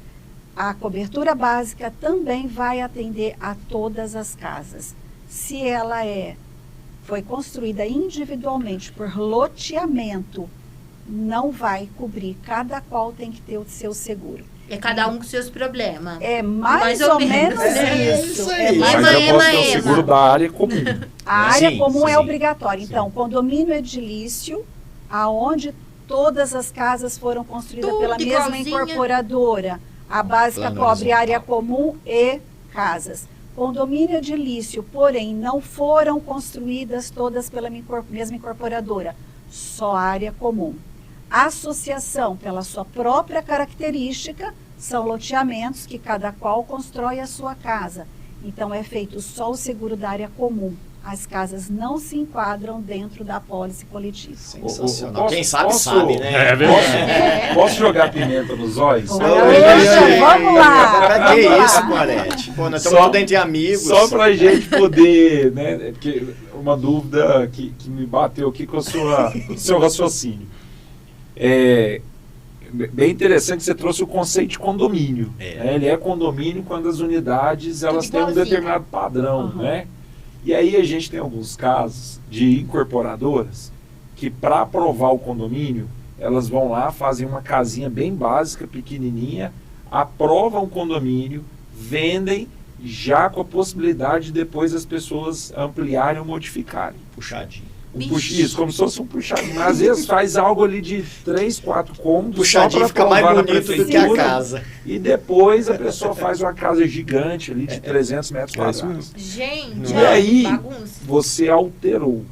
A cobertura básica também vai atender a todas as casas. Se ela foi construída individualmente por loteamento, não vai cobrir. Cada qual tem que ter o seu seguro. É cada um com seus problemas. É mais ou menos isso. Mas eu posso ter o seguro da área comum. A área comum é obrigatória. Então, condomínio edilício, aonde todas as casas foram construídas pela mesma incorporadora. A básica cobre área comum e casas. Condomínio edilício, porém, não foram construídas todas pela mesma incorporadora, só área comum. Associação, pela sua própria característica, são loteamentos que cada qual constrói a sua casa. Então, é feito só o seguro da área comum. As casas não se enquadram dentro da apólice coletiva. Sensacional. Quem sabe, sabe, né? É verdade. Posso jogar pimenta nos olhos? Vamos lá. Que isso, Moretti? Pô, nós estamos entre amigos. Só para a gente poder, né? Porque uma dúvida que me bateu aqui com o seu raciocínio. Bem interessante que você trouxe o conceito de condomínio. Ele é condomínio quando as unidades elas têm um determinado padrão, né? E aí a gente tem alguns casos de incorporadoras que para aprovar o condomínio, elas vão lá, fazem uma casinha bem básica, pequenininha, aprovam o condomínio, vendem já com a possibilidade de depois as pessoas ampliarem ou modificarem. Puxadinho. Isso, como se fosse um puxadinho. Mas às vezes faz algo ali de 3, 4 cômodos. Puxadinho fica mais bonito do que a casa. E depois a pessoa faz uma casa gigante ali de 300 metros quadrados. Gente, e aí você alterou.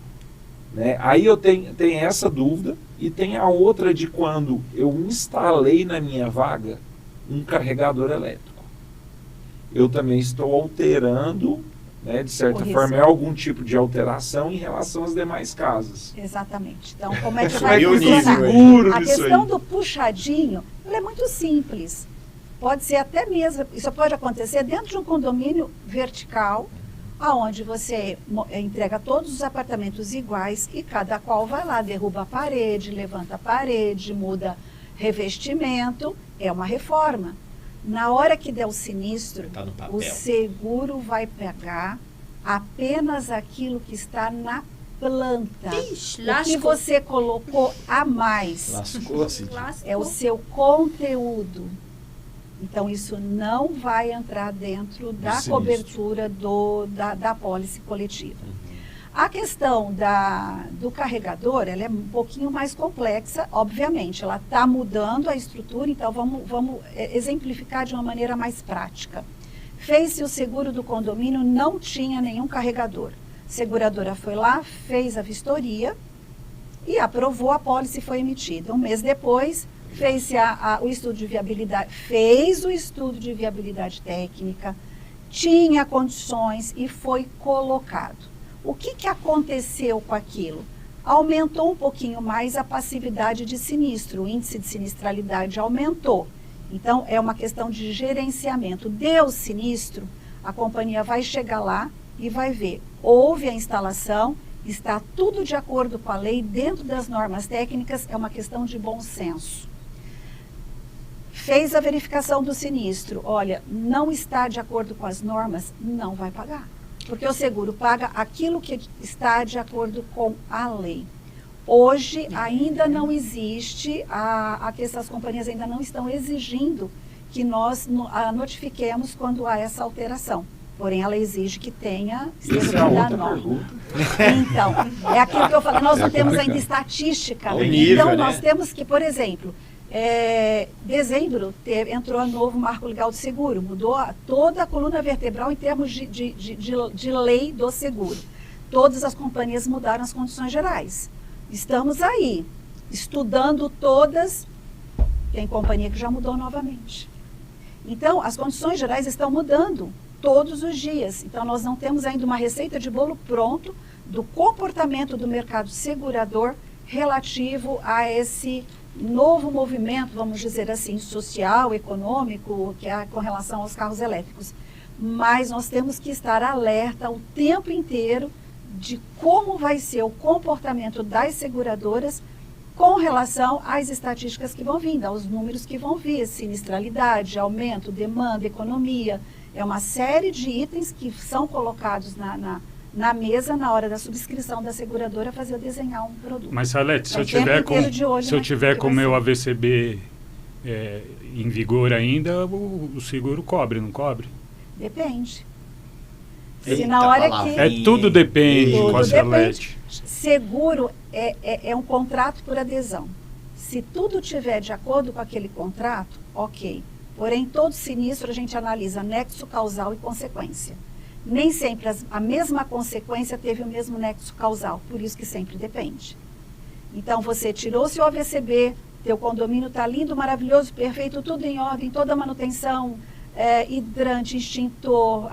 Né? Aí eu tenho essa dúvida e tem a outra de quando eu instalei na minha vaga um carregador elétrico. Eu também estou alterando... Né, de certa forma, é algum tipo de alteração em relação às demais casas. Exatamente. Então, como é que vai funcionar? A questão do puxadinho, ela é muito simples. Pode ser até mesmo, isso pode acontecer dentro de um condomínio vertical, aonde você entrega todos os apartamentos iguais e cada qual vai lá, derruba a parede, levanta a parede, muda revestimento, é uma reforma. Na hora que der o sinistro, o seguro vai pegar apenas aquilo que está na planta. Ixi, o que você colocou a mais é o seu conteúdo. Então, isso não vai entrar dentro da cobertura da apólice coletiva. A questão do carregador, ela é um pouquinho mais complexa, obviamente. Ela está mudando a estrutura, então vamos exemplificar de uma maneira mais prática. Fez-se o seguro do condomínio, não tinha nenhum carregador. A seguradora foi lá, fez a vistoria e aprovou, a apólice foi emitida. Um mês depois, fez o estudo de viabilidade, fez o estudo de viabilidade técnica, tinha condições e foi colocado. O que aconteceu com aquilo? Aumentou um pouquinho mais a passividade de sinistro, o índice de sinistralidade aumentou. Então, é uma questão de gerenciamento. Deu sinistro, a companhia vai chegar lá e vai ver. Houve a instalação, está tudo de acordo com a lei, dentro das normas técnicas, é uma questão de bom senso. Fez a verificação do sinistro, olha, não está de acordo com as normas, não vai pagar. Porque o seguro paga aquilo que está de acordo com a lei. Hoje ainda não existe, essas companhias ainda não estão exigindo que nós notifiquemos quando há essa alteração. Porém, ela exige que esteja da norma. Então, é aquilo que eu falei, nós não temos ainda estatística. Então, nós temos que, por exemplo, dezembro entrou um novo marco legal do seguro, mudou toda a coluna vertebral em termos de lei do seguro. Todas as companhias mudaram as condições gerais. Estamos aí, estudando todas, tem companhia que já mudou novamente. Então, as condições gerais estão mudando todos os dias. Então, nós não temos ainda uma receita de bolo pronto do comportamento do mercado segurador relativo a esse novo movimento, vamos dizer assim, social, econômico, que é com relação aos carros elétricos. Mas nós temos que estar alerta o tempo inteiro de como vai ser o comportamento das seguradoras com relação às estatísticas que vão vir, aos números que vão vir, sinistralidade, aumento, demanda, economia. É uma série de itens que são colocados na mesa na hora da subscrição da seguradora fazer desenhar um produto. Mas, Salete, se eu tiver com o meu AVCB em vigor ainda, o seguro cobre, não cobre? Depende. Se na hora que... tudo depende com a Salete. Seguro é um contrato por adesão. Se tudo tiver de acordo com aquele contrato, ok. Porém, todo sinistro a gente analisa nexo causal e consequência. Nem sempre a mesma consequência teve o mesmo nexo causal, por isso que sempre depende. Então, você tirou seu AVCB, teu condomínio está lindo, maravilhoso, perfeito, tudo em ordem, toda a manutenção, hidrante, extintor,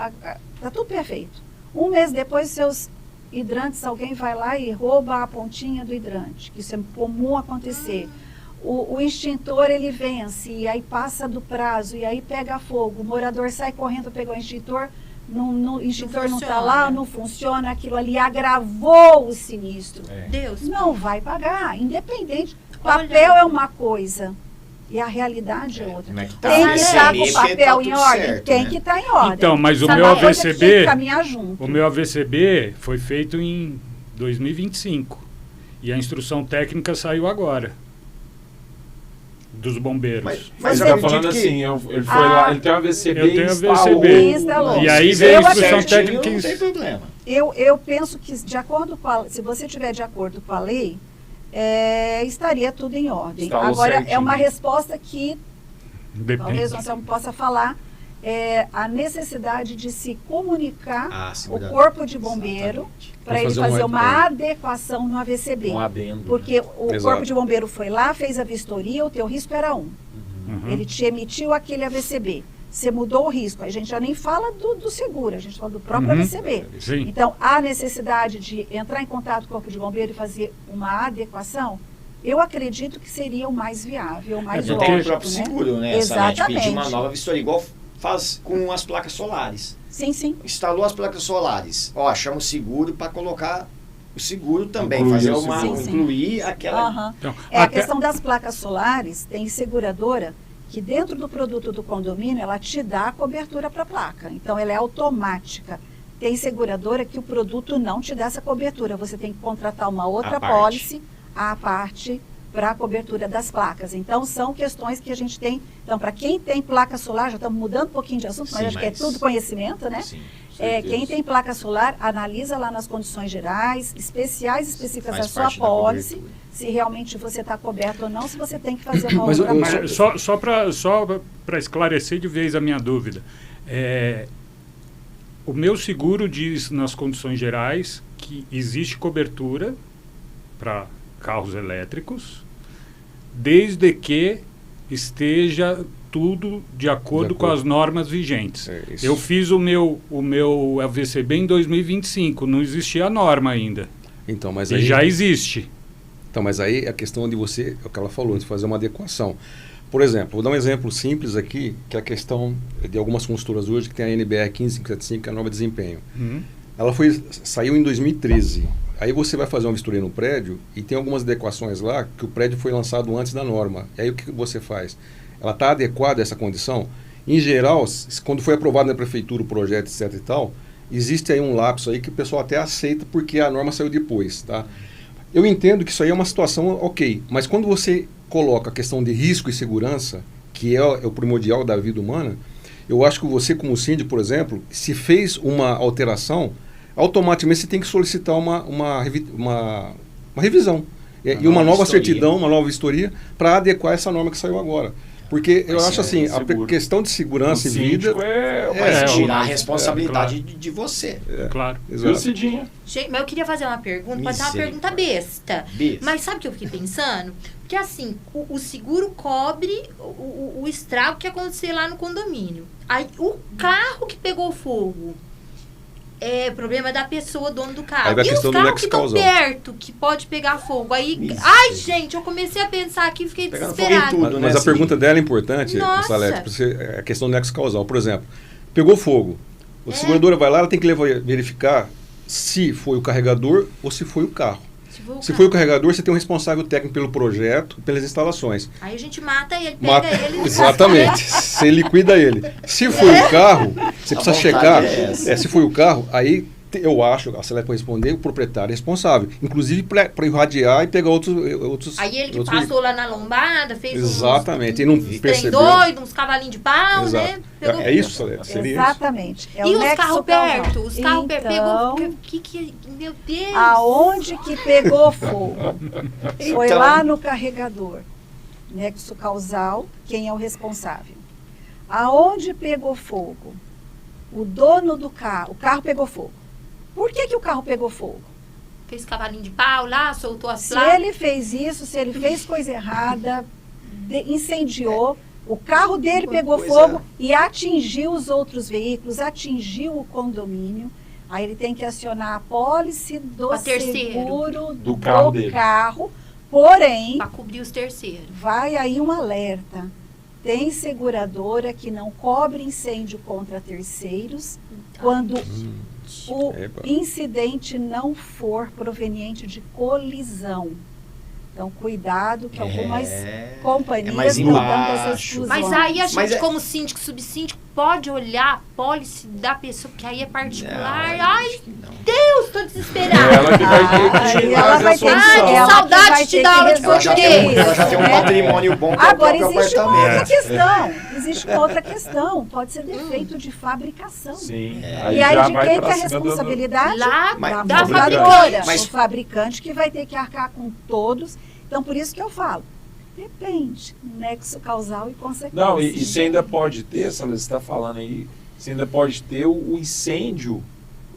está tudo perfeito. Um mês depois, seus hidrantes, alguém vai lá e rouba a pontinha do hidrante, que isso é comum acontecer. O extintor, ele vence, e aí passa do prazo, e aí pega fogo, o morador sai correndo, pegou o extintor, o extintor não está lá, não funciona, aquilo ali agravou o sinistro. Deus. Não vai pagar, independente. Papel é uma coisa e a realidade é outra. Tem que estar com o papel em ordem? Certo, tem que estar em ordem. Então, mas o meu AVCB foi feito em 2025 e a instrução técnica saiu agora. Dos bombeiros. Mas você está falando assim, ele foi lá, ele tem um AVCB e instalou. E aí veio a instrução técnica. Não tem problema. Eu penso que, de acordo com se você tiver de acordo com a lei, estaria tudo em ordem. Agora, certinho. É uma resposta que talvez você não possa falar, a necessidade de se comunicar o corpo de bombeiro para ele fazer uma adequação no AVCB. Um adendo. Porque o corpo de bombeiro foi lá, fez a vistoria, o teu risco era 1. Ele te emitiu aquele AVCB. Você mudou o risco. A gente já nem fala do seguro, a gente fala do próprio AVCB. Sim. Então, há necessidade de entrar em contato com o corpo de bombeiro e fazer uma adequação. Eu acredito que seria o mais viável, o mais lógico. Tem o próprio seguro, né? Exatamente. Essa pedir uma nova vistoria, igual faz com as placas solares. Sim, sim. Instalou as placas solares. Chama o seguro para colocar o seguro também. Incluir aquela... Então, a questão das placas solares, tem seguradora que dentro do produto do condomínio, ela te dá a cobertura para a placa. Então, ela é automática. Tem seguradora que o produto não te dá essa cobertura. Você tem que contratar uma outra pólice à parte para a cobertura das placas. Então, são questões que a gente tem. Então, para quem tem placa solar, já estamos mudando um pouquinho de assunto, mas acho que é tudo conhecimento, né? Sim, quem tem placa solar, analisa lá nas condições gerais, especiais específicas da sua pólice, se realmente você está coberto ou não, se você tem que fazer uma outra pólice. Só para esclarecer de vez a minha dúvida. O meu seguro diz nas condições gerais que existe cobertura para carros elétricos desde que esteja tudo de acordo com as normas vigentes. Eu fiz o meu AVCB em 2025, não existia a norma ainda. Então, mas aí, já existe. Então, mas aí a questão de você, é o que ela falou, de fazer uma adequação. Por exemplo, vou dar um exemplo simples aqui, que é a questão de algumas consultoras hoje que tem a NBR 15575, que é a norma de desempenho. Ela saiu em 2013. Aí você vai fazer uma vistoria no prédio e tem algumas adequações lá que o prédio foi lançado antes da norma. E aí o que você faz? Ela está adequada a essa condição? Em geral, quando foi aprovado na prefeitura o projeto, etc e tal, existe aí um lapso aí que o pessoal até aceita porque a norma saiu depois, tá? Eu entendo que isso aí é uma situação ok, mas quando você coloca a questão de risco e segurança, que é o primordial da vida humana, eu acho que você, como síndico, por exemplo, se fez uma alteração, automaticamente você tem que solicitar uma revisão. E uma nova certidão, uma nova vistoria, para adequar essa norma que saiu agora. Porque eu acho assim, a questão de segurança e vida... Mas tirar a responsabilidade de você. Claro. Gente, mas eu queria fazer uma pergunta, pode ser uma pergunta besta. Mas sabe o que eu fiquei pensando? Porque assim, o seguro cobre o estrago que acontecer lá no condomínio. Aí o carro que pegou fogo... É problema da pessoa, dono do carro. E os carros que estão perto, que pode pegar fogo. Aí, ai, gente, eu comecei a pensar aqui e fiquei desesperada. Mas a pergunta dela é importante, Salete, a questão do nexo causal. Por exemplo, pegou fogo. A seguradora vai lá, ela tem que verificar se foi o carregador ou se foi o carro. Se foi o carregador, você tem um responsável técnico pelo projeto, pelas instalações. Aí a gente mata ele, pega ele... Exatamente, você liquida ele. Se foi o carro, você precisa checar. Se foi o carro, aí eu acho, a Celeste pode responder, o proprietário é responsável. Inclusive para irradiar e pegar outros... Aí ele que passou lá na lombada, fez exatamente, uns trem doido, uns cavalinhos de pau, né? É isso, Celeste? Exatamente. E os carros perto? Os carros pegou... Meu Deus! Aonde que pegou fogo? Foi lá no carregador. Nexo causal, quem é o responsável? Aonde pegou fogo? O dono do carro. O carro pegou fogo. Por que o carro pegou fogo? Fez cavalinho de pau lá, soltou as placas. Se ele fez isso, se ele fez coisa errada, incendiou, o carro dele pegou fogo e atingiu os outros veículos, atingiu o condomínio, aí ele tem que acionar a pólice do seguro do carro, porém... Para cobrir os terceiros. Vai aí um alerta. Tem seguradora que não cobre incêndio contra terceiros quando... o incidente não for proveniente de colisão. Então, cuidado, que algumas companhias estão dando essas exclusões. Mas aí a gente, como síndico, subsíndico, pode olhar a pólice da pessoa, porque aí é particular. Ai, Deus, tô desesperada. Ela que vai ter que fazer a solução. Que saudade de dar aula de português. Ela já tem um patrimônio bom para o próprio apartamento. Agora, existe uma outra questão. Existe uma outra questão. Pode ser defeito de fabricação. Sim. E aí, de quem que é a responsabilidade? Lá da fabricante. O fabricante que vai ter que arcar com todos. Então, por isso que eu falo, depende, nexo causal e consequência. Não, e você ainda pode ter, você está falando aí, você ainda pode ter o incêndio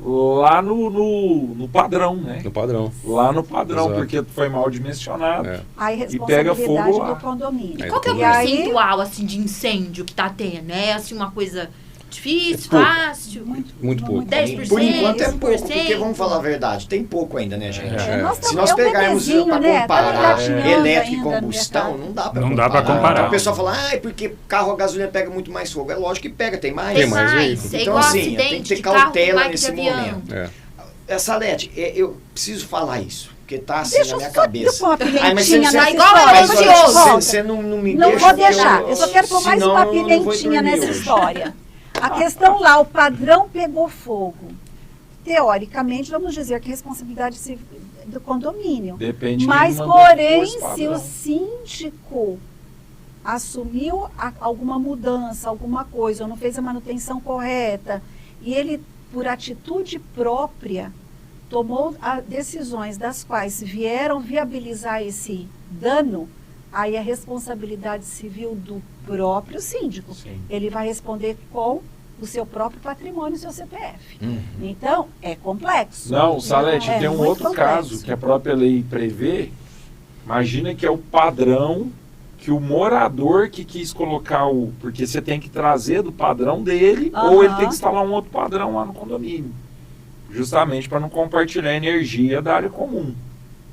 lá no padrão, né? No padrão. Lá no padrão, exato, porque foi mal dimensionado. Aí e pega fogo lá. do condomínio. E qual que é o percentual assim, de incêndio que está tendo? É assim, uma coisa... Difícil, fácil? Muito pouco. 10%? Por enquanto é pouco, porque vamos falar a verdade, tem pouco ainda, né, gente? Se nós um pegarmos para comparar elétrico e combustão, não dá para comparar. Não dá para comparar. Então o pessoal fala, porque carro a gasolina pega muito mais fogo. É lógico que pega, tem mais. Tem mais. Então assim, tem que ter cautela nesse momento. Salete, eu preciso falar isso. Porque tá assim na minha cabeça. Mas você não me deixa. Não vou deixar. Eu só quero pôr mais uma pimentinha nessa história. A questão lá, o padrão pegou fogo. Teoricamente, vamos dizer que a responsabilidade do condomínio. Depende. Mas, porém, se o síndico assumiu alguma mudança, alguma coisa, ou não fez a manutenção correta, e ele, por atitude própria, tomou decisões das quais vieram viabilizar esse dano, aí a responsabilidade civil do próprio síndico. Sim. Ele vai responder com o seu próprio patrimônio, o seu CPF. Então, é complexo. Não, Salete, tem um outro complexo. caso que a própria lei prevê. Imagina que é o padrão que o morador que quis colocar porque você tem que trazer do padrão dele, ou ele tem que instalar um outro padrão lá no condomínio. Justamente para não compartilhar a energia da área comum.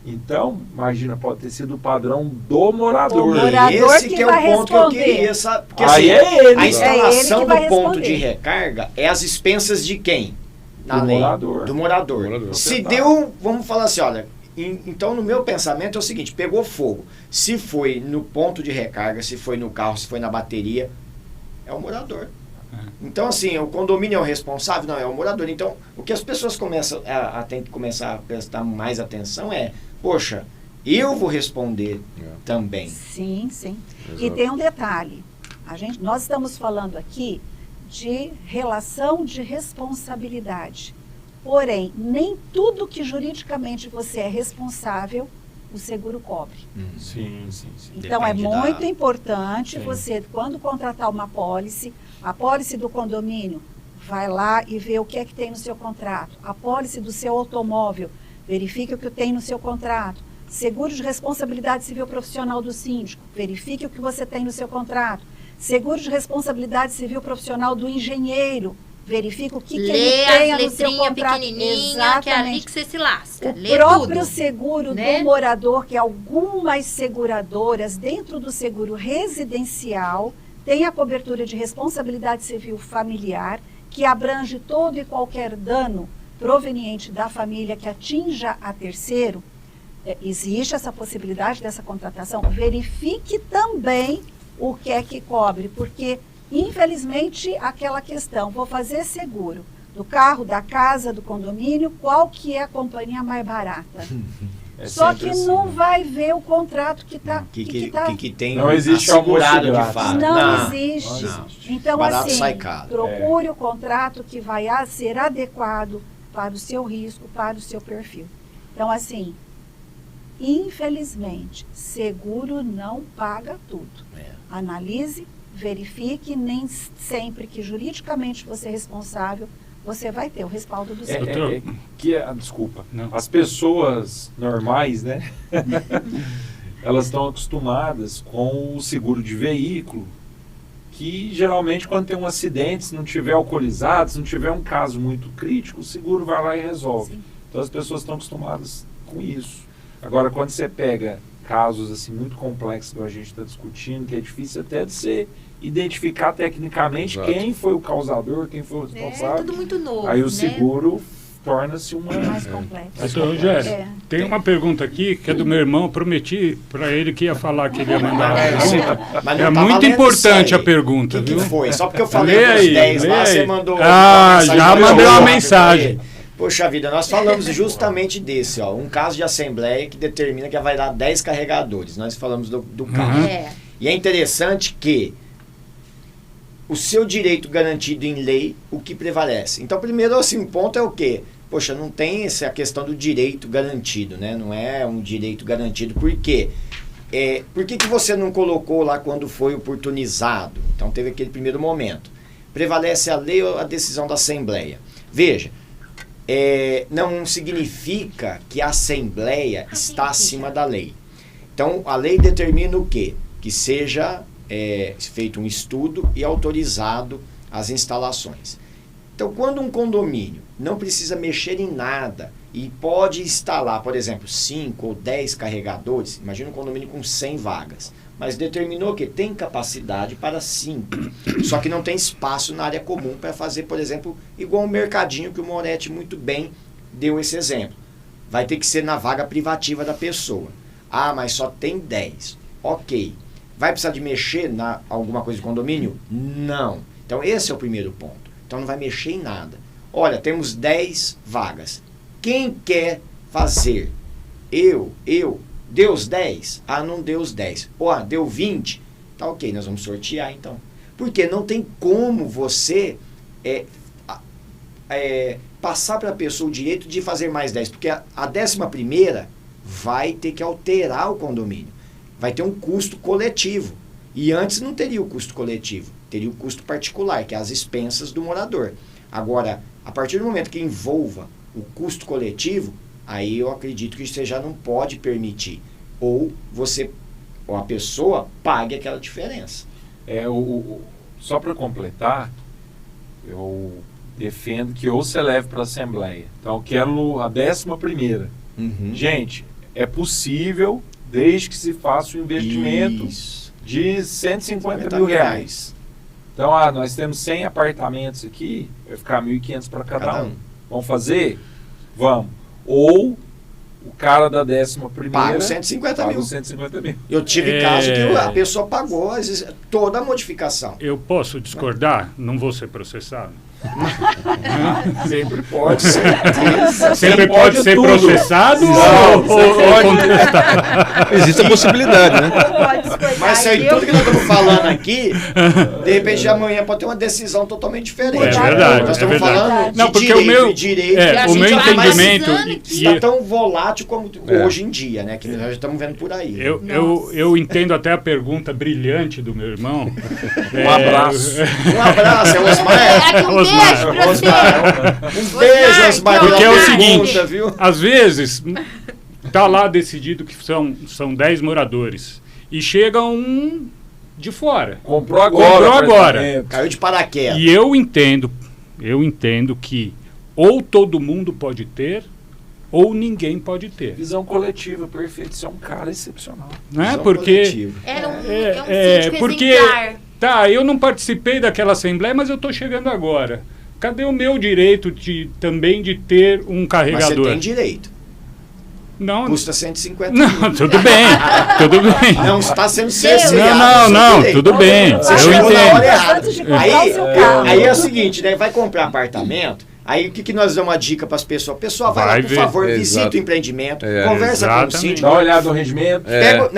Então, imagina, pode ter sido o padrão do morador. O morador esse que é o ponto que eu queria, sabe? Porque assim, a instalação do ponto de recarga é as expensas de quem? Na lei do morador. Se deu, vamos falar assim, olha, então no meu pensamento é o seguinte, pegou fogo. Se foi no ponto de recarga, se foi no carro, se foi na bateria, é o morador. Então, assim, o condomínio é o responsável? Não, é o morador. Então, o que as pessoas começam a começar a prestar mais atenção é, poxa, eu vou responder também. Sim, sim. Exato. E tem um detalhe. Nós estamos falando aqui de relação de responsabilidade. Porém, nem tudo que juridicamente você é responsável, o seguro cobre. Sim. Então, é muito importante você, quando contratar uma apólice, a apólice do condomínio, vai lá e vê o que é que tem no seu contrato. A apólice do seu automóvel, verifique o que tem no seu contrato. Seguro de responsabilidade civil profissional do síndico, verifique o que você tem no seu contrato. Seguro de responsabilidade civil profissional do engenheiro, verifica o que ele tem no seu contrato. Exatamente. Que é ali que você se lasca. O próprio seguro do morador, que algumas seguradoras, dentro do seguro residencial, tem a cobertura de responsabilidade civil familiar, que abrange todo e qualquer dano proveniente da família que atinja a terceiro. Existe essa possibilidade dessa contratação. Verifique também o que é que cobre, porque infelizmente, aquela questão, vou fazer seguro do carro, da casa, do condomínio, qual que é a companhia mais barata? Só que assim, não vai ver o contrato que está... que tem não existe segurado de fato. Não existe. Então, barato assim, sai caro. procure o contrato que vai ser adequado para o seu risco, para o seu perfil. Então, assim, infelizmente, seguro não paga tudo. Analise, verifique, nem sempre que juridicamente você é responsável, você vai ter o respaldo do seguro. Desculpa, não. As pessoas normais, né? Elas estão acostumadas com o seguro de veículo, que geralmente quando tem um acidente, se não tiver alcoolizado, se não tiver um caso muito crítico, o seguro vai lá e resolve. Sim. Então as pessoas estão acostumadas com isso. Agora, quando você pega casos assim muito complexos que a gente está discutindo, que é difícil até de ser identificar tecnicamente quem foi o causador, quem foi o responsável. É tudo muito novo. Aí o seguro torna-se mais complexo. Então, Rogério, tem uma pergunta aqui que é do meu irmão. Prometi para ele que ia falar que ele ia mandar a pergunta. É muito importante a pergunta, viu? O que foi? Só porque eu falei dos 10 lá, você mandou. Já mandei uma mensagem. Poxa vida, nós falamos justamente desse, um caso de assembleia que determina que vai dar 10 carregadores. Nós falamos do caso. E é interessante que o seu direito garantido em lei, o que prevalece. Então, primeiro, assim, um ponto é o quê? Poxa, não tem essa questão do direito garantido, né? Não é um direito garantido. Por quê? Por que você não colocou lá quando foi oportunizado? Então, teve aquele primeiro momento. Prevalece a lei ou a decisão da Assembleia? Veja, não significa que a Assembleia está acima da lei. Então, a lei determina o quê? Que seja feito um estudo e autorizado as instalações. Então, quando um condomínio não precisa mexer em nada e pode instalar, por exemplo, 5 ou 10 carregadores, imagina um condomínio com 100 vagas, mas determinou que tem capacidade para 5, só que não tem espaço na área comum para fazer, por exemplo, igual um mercadinho que o Moretti muito bem deu esse exemplo. Vai ter que ser na vaga privativa da pessoa. Ah, mas só tem 10. Ok. Vai precisar de mexer na alguma coisa do condomínio? Não. Então, esse é o primeiro ponto. Então, não vai mexer em nada. Olha, temos 10 vagas. Quem quer fazer? Eu. Deu os 10? Ah, não deu os 10. Deu 20? Tá ok, nós vamos sortear então. Porque não tem como você passar para a pessoa o direito de fazer mais 10. Porque a 11ª vai ter que alterar o condomínio. Vai ter um custo coletivo. E antes não teria o custo coletivo. Teria o custo particular, que é as expensas do morador. Agora, a partir do momento que envolva o custo coletivo, aí eu acredito que você já não pode permitir. Ou você ou a pessoa pague aquela diferença. Só para completar, eu defendo que ou você leve para a Assembleia. Então, eu quero a 11ª. Gente, é possível, desde que se faça o investimento de 150 mil reais. Então, nós temos 100 apartamentos aqui, vai ficar 1.500 para cada um. Vamos fazer? Vamos. Ou o cara da 11ª paga 150 mil. 150 mil. Eu tive caso que a pessoa pagou às vezes, toda a modificação. Eu posso discordar? Não vou ser processado. Sempre pode ser. Sempre pode ser tudo. Processado ou contestado. Existe a possibilidade, né? Mas isso aí, tudo que nós estamos falando aqui, de repente amanhã pode ter uma decisão totalmente diferente. É verdade. Nós estamos falando de não, porque direito. O meu entendimento está tão volátil como hoje em dia, né? Que nós já estamos vendo por aí. Eu entendo até a pergunta brilhante do meu irmão. Um abraço. Um abraço, é o Osmar. Um beijo, Osmar. Porque é o seguinte, às vezes está lá decidido que são 10 moradores e chega um de fora. Comprou agora. Caiu de paraquedas. E eu entendo que ou todo mundo pode ter ou ninguém pode ter. Visão coletiva, perfeito. Isso é um cara excepcional. Não é? Porque síndico porque exemplar. Tá, eu não participei daquela assembleia, mas eu estou chegando agora. Cadê o meu direito também de ter um carregador? Mas você tem direito. Não. Custa 150 mil. Não, tudo bem. Não está sendo cerceado. Não, tudo bem. Você chegou na hora errada. Aí é o seguinte, né? Vai comprar apartamento. Aí o que nós damos uma dica para as pessoas? Pessoal, vai lá, por favor, visita o empreendimento, conversa com o síndico. Dá uma olhada no regimento. Pega,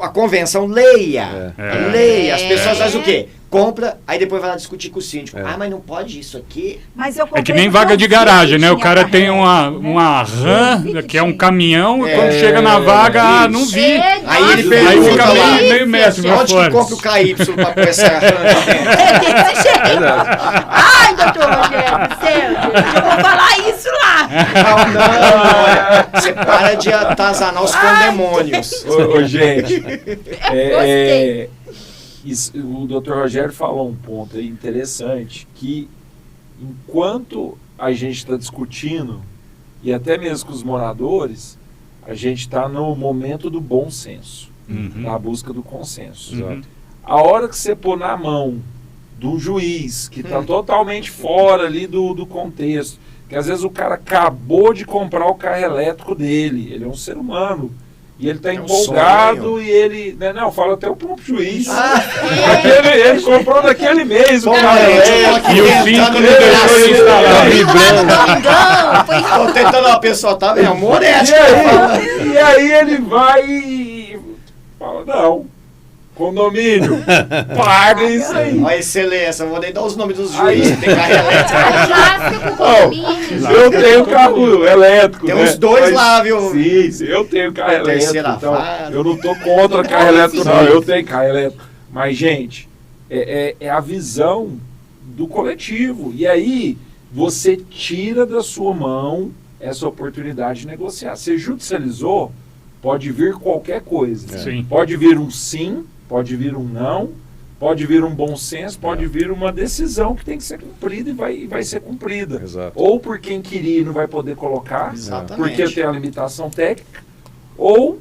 a convenção, leia. Leia. As pessoas fazem o quê? Compra, aí depois vai lá discutir com o síndico. Mas não pode isso aqui. Mas eu é que nem vaga de garagem, né? O cara tem uma RAM, que é um caminhão, e quando chega na vaga, não vi. Aí ele pergunta fica meio metro pra onde fora. que compra o KY pra pôr essa RAM? Ai, doutor Rogério, eu vou falar isso lá. Não, olha, você para de atazanar os condemônios. Gente, o Dr. Rogério falou um ponto aí interessante, que enquanto a gente está discutindo, e até mesmo com os moradores, a gente está no momento do bom senso, na busca do consenso. A hora que você pôr na mão do juiz, que está totalmente fora ali do contexto, que às vezes o cara acabou de comprar o carro elétrico dele, ele é um ser humano, e ele está empolgado e ele... Não, fala até o próprio juiz. Ele comprou naquele mês o carro elétrico. E o síndico não deixou ele instalar. Estou tentando uma pessoa, tá vendo? Amor é e aí ele vai e fala, não, condomínio, paga isso aí. Olha, excelência, eu vou nem dar os nomes dos juízes, tem carro elétrico. Eu tenho carro elétrico. Tem uns dois lá, viu? Sim, eu tenho carro elétrico. Então, eu não tô contra carro elétrico, não. Eu tenho carro elétrico. Mas, gente, é a visão do coletivo. E aí, você tira da sua mão essa oportunidade de negociar. Você judicializou, pode vir qualquer coisa. Sim. Pode vir um sim, pode vir um não, pode vir um bom senso, pode vir uma decisão que tem que ser cumprida e vai ser cumprida. Exato. Ou por quem queria e não vai poder colocar, Exatamente. porque tem a limitação técnica, ou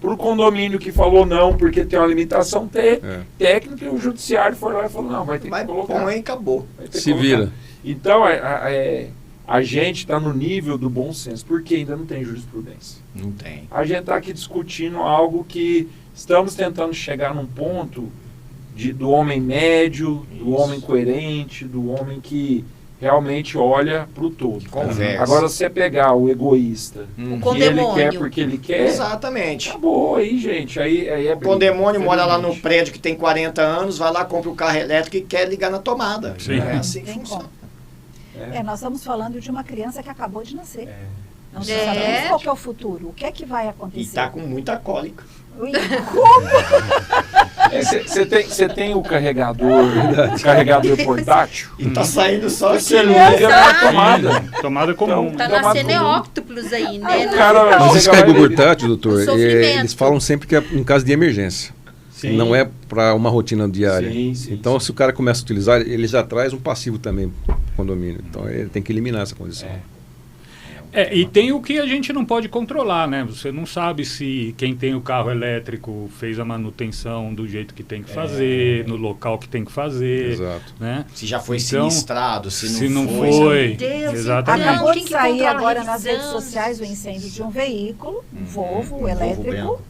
para o condomínio que falou não porque tem uma limitação técnica e o judiciário foi lá e falou não, vai ter que colocar. Põe e acabou. Se vira. Então, a gente está no nível do bom senso, porque ainda não tem jurisprudência. Não tem. A gente está aqui discutindo algo que estamos tentando chegar num ponto do homem médio, do homem coerente, do homem que realmente olha para o todo. Conversa. Agora, se você pegar o egoísta, que ele quer porque ele quer, exatamente. Acabou aí, gente. Aí é o condemônio mora lá no prédio que tem 40 anos, vai lá, compra o carro elétrico e quer ligar na tomada. Sim. É assim que funciona. Nós estamos falando de uma criança que acabou de nascer. Não sabemos qual que é o futuro. O que é que vai acontecer? E está com muita cólica. Como? Você tem o carregador portátil? E tá saindo só você liga na tomada. Tomada comum. Tá nascendo óctuplos aí, né? Mas esse carregador portátil, doutor, eles falam sempre que é em caso de emergência. Sim. Não é para uma rotina diária. Sim, então, se o cara começa a utilizar, ele já traz um passivo também para o condomínio. Então, ele tem que eliminar essa condição. E tem o que a gente não pode controlar, né? Você não sabe se quem tem o carro elétrico fez a manutenção do jeito que tem que fazer, no local que tem que fazer. Exato. Né? Se já foi sinistrado, se não foi. Deus, exatamente. Acabou de sair agora nas redes sociais o incêndio de um veículo, um Volvo elétrico.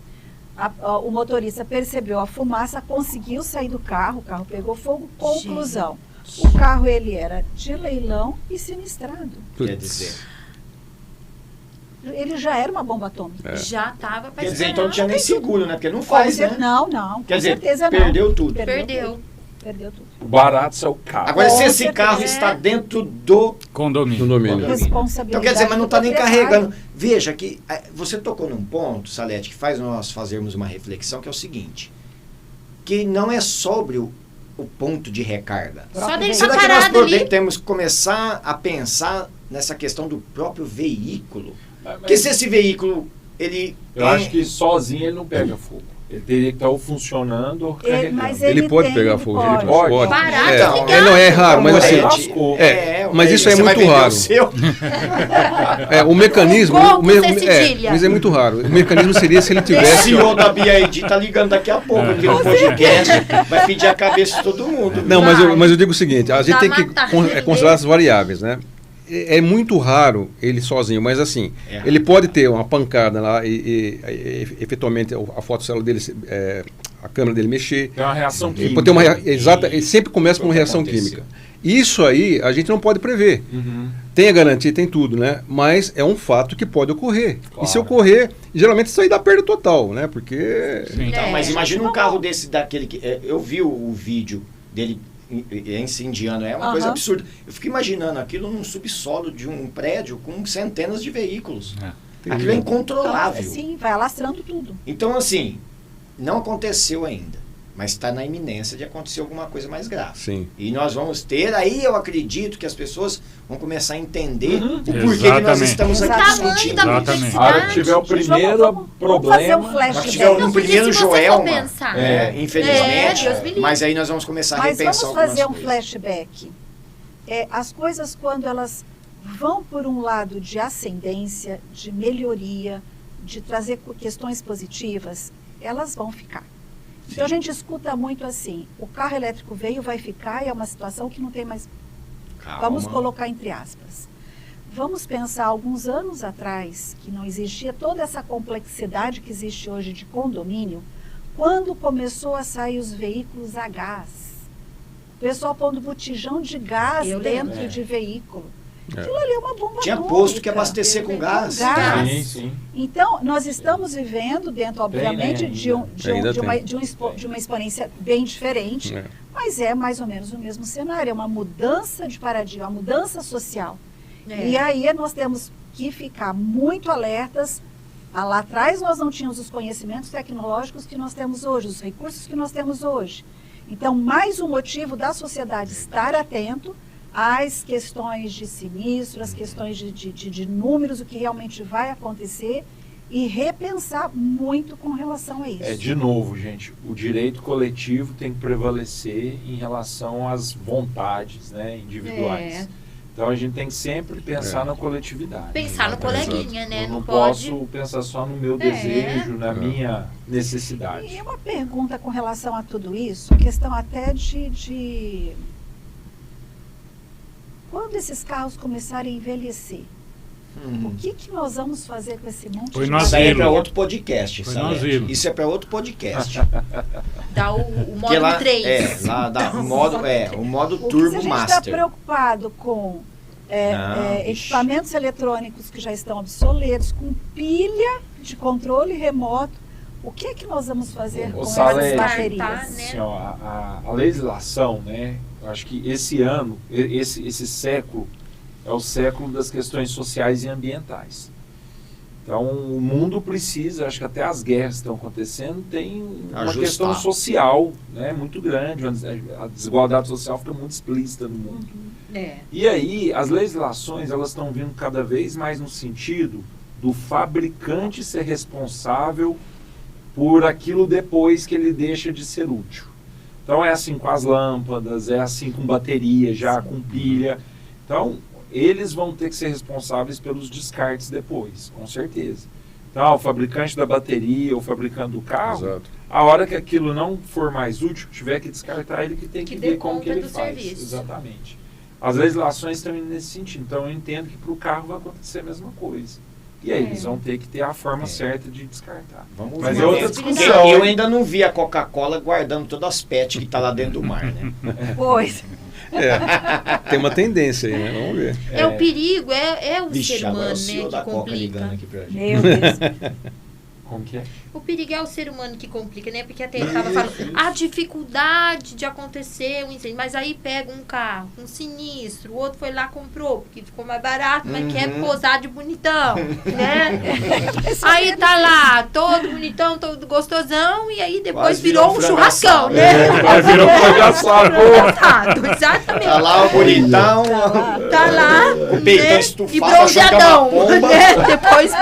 O motorista percebeu a fumaça, conseguiu sair do carro, o carro pegou fogo. Conclusão, o carro ele era de leilão e sinistrado. Quer dizer... Ele já era uma bomba atômica. Já estava para Quer dizer, então não tinha nem seguro, né? Porque não faz, né? Não. Quer dizer, certeza perdeu tudo. Perdeu tudo. O barato é o carro. Agora, se esse carro está dentro do condomínio. Responsabilidade. Então, quer dizer, mas não está nem carregando. Veja que você tocou num ponto, Salete, que faz nós fazermos uma reflexão, que é o seguinte, que não é sobre o ponto de recarga. Só dele Será tá que nós parado temos que começar a pensar nessa questão do próprio veículo? Porque se esse veículo, eu acho que sozinho ele não pega fogo. Ele teria que estar funcionando ou carregando. Ele pode pegar fogo. Ele pode. Parado, não é raro, mas assim... mas isso é muito raro. O mecanismo... mas é muito raro. O mecanismo seria se ele tivesse... O CEO da BID está ligando daqui a pouco aqui no podcast, vai pedir a cabeça de todo mundo. Não, mas eu digo o seguinte, a gente tem que considerar as variáveis, né? É muito raro ele sozinho, mas assim, ele pode ter uma pancada lá e efetualmente a fotocélula dele, a câmera dele mexer. Tem uma reação química. Pode ter uma ele sempre começa com uma reação química. Isso aí a gente não pode prever. Tem a garantia, tem tudo, né? Mas é um fato que pode ocorrer. Claro. E se ocorrer, geralmente isso aí dá perda total, né? Porque... Então, mas imagina um carro desse, daquele que... eu vi o vídeo dele incendiando, é uma coisa absurda. Eu fico imaginando aquilo num subsolo de um prédio com centenas de veículos. Aquilo é incontrolável. Sim, vai alastrando tudo. Então, assim, não aconteceu ainda, mas está na iminência de acontecer alguma coisa mais grave. Sim. E nós vamos ter, aí eu acredito que as pessoas vão começar a entender o porquê que nós estamos aqui discutindo. A hora que tiver o primeiro problema... Nós tivemos um primeiro Joelma, infelizmente, mas aí nós vamos começar a repensar algumas coisas. Mas vamos fazer um flashback. As coisas, quando elas vão por um lado de ascendência, de melhoria, de trazer questões positivas, elas vão ficar. Sim. Então a gente escuta muito assim, o carro elétrico veio, vai ficar, e é uma situação que não tem mais... Calma. Vamos colocar entre aspas. Vamos pensar alguns anos atrás, que não existia toda essa complexidade que existe hoje de condomínio, quando começou a sair os veículos a gás. O pessoal pondo botijão de gás dentro de veículo. Aquilo ali é uma bomba Tinha atômica. posto que abastecer com gás. Sim. Então, nós estamos vivendo dentro, obviamente, de uma exponência bem diferente, mas é mais ou menos o mesmo cenário. É uma mudança de paradigma, uma mudança social. E aí nós temos que ficar muito alertas. Lá atrás nós não tínhamos os conhecimentos tecnológicos que nós temos hoje, os recursos que nós temos hoje. Então, mais um motivo da sociedade estar atento às questões de sinistro, às questões de números, o que realmente vai acontecer, e repensar muito com relação a isso. De novo, gente, o direito coletivo tem que prevalecer em relação às vontades, né, individuais. Então a gente tem que sempre pensar na coletividade. Pensar no coleguinha, né? Eu não posso pensar só no meu desejo, na minha necessidade. E uma pergunta com relação a tudo isso, a questão até de quando esses carros começarem a envelhecer, o que nós vamos fazer com esse monte de Isso aí é para outro podcast, sabe? Isso é para outro podcast. Dá o modo 3. Lá dá o modo Turbo Master. Se a gente está preocupado com equipamentos eletrônicos que já estão obsoletos, com pilha de controle remoto, o que é que nós vamos fazer com essas baterias? Assim, a legislação, né? Eu acho que esse ano, esse século, é o século das questões sociais e ambientais. Então, o mundo precisa, acho que até as guerras que estão acontecendo, tem uma questão social, né, muito grande. A desigualdade social fica muito explícita no mundo. E aí, as legislações, elas estão vindo cada vez mais no sentido do fabricante ser responsável por aquilo depois que ele deixa de ser útil. Então é assim com as lâmpadas, é assim com bateria, já com pilha. Então eles vão ter que ser responsáveis pelos descartes depois, com certeza. Então o fabricante da bateria, o fabricante do carro, Exato. a hora que aquilo não for mais útil, tiver que descartar, ele que tem que ver como que ele faz. Serviço. Exatamente. As legislações estão indo nesse sentido. Então eu entendo que para o carro vai acontecer a mesma coisa. E aí eles vão ter que ter a forma certa de descartar. Vamos Mas ver. é outra discussão. Eu ainda não vi a Coca-Cola guardando todas as PET que está lá dentro do mar, né? Pois. Tem uma tendência aí, né? Vamos ver. O perigo, é o Vixe, ser agora humano, o CEO né, da que Coca ligando complica. aqui pra gente. Meu Deus. Como que é? O perigo é o ser humano que complica, né? Porque até ele tava falando a dificuldade de acontecer um incêndio. Mas aí pega um carro, um sinistro, o outro foi lá comprou, porque ficou mais barato, mas quer posar de bonitão, né? Aí tá lá, todo bonitão, todo gostosão, e aí depois Quase virou um frango churrascão, assado. né? Virou frango assado. Engraçado, exatamente. Tá lá o bonitão, Tá lá, o peitão né? estufado, E achando que é uma bronzeadão, pomba. né? Depois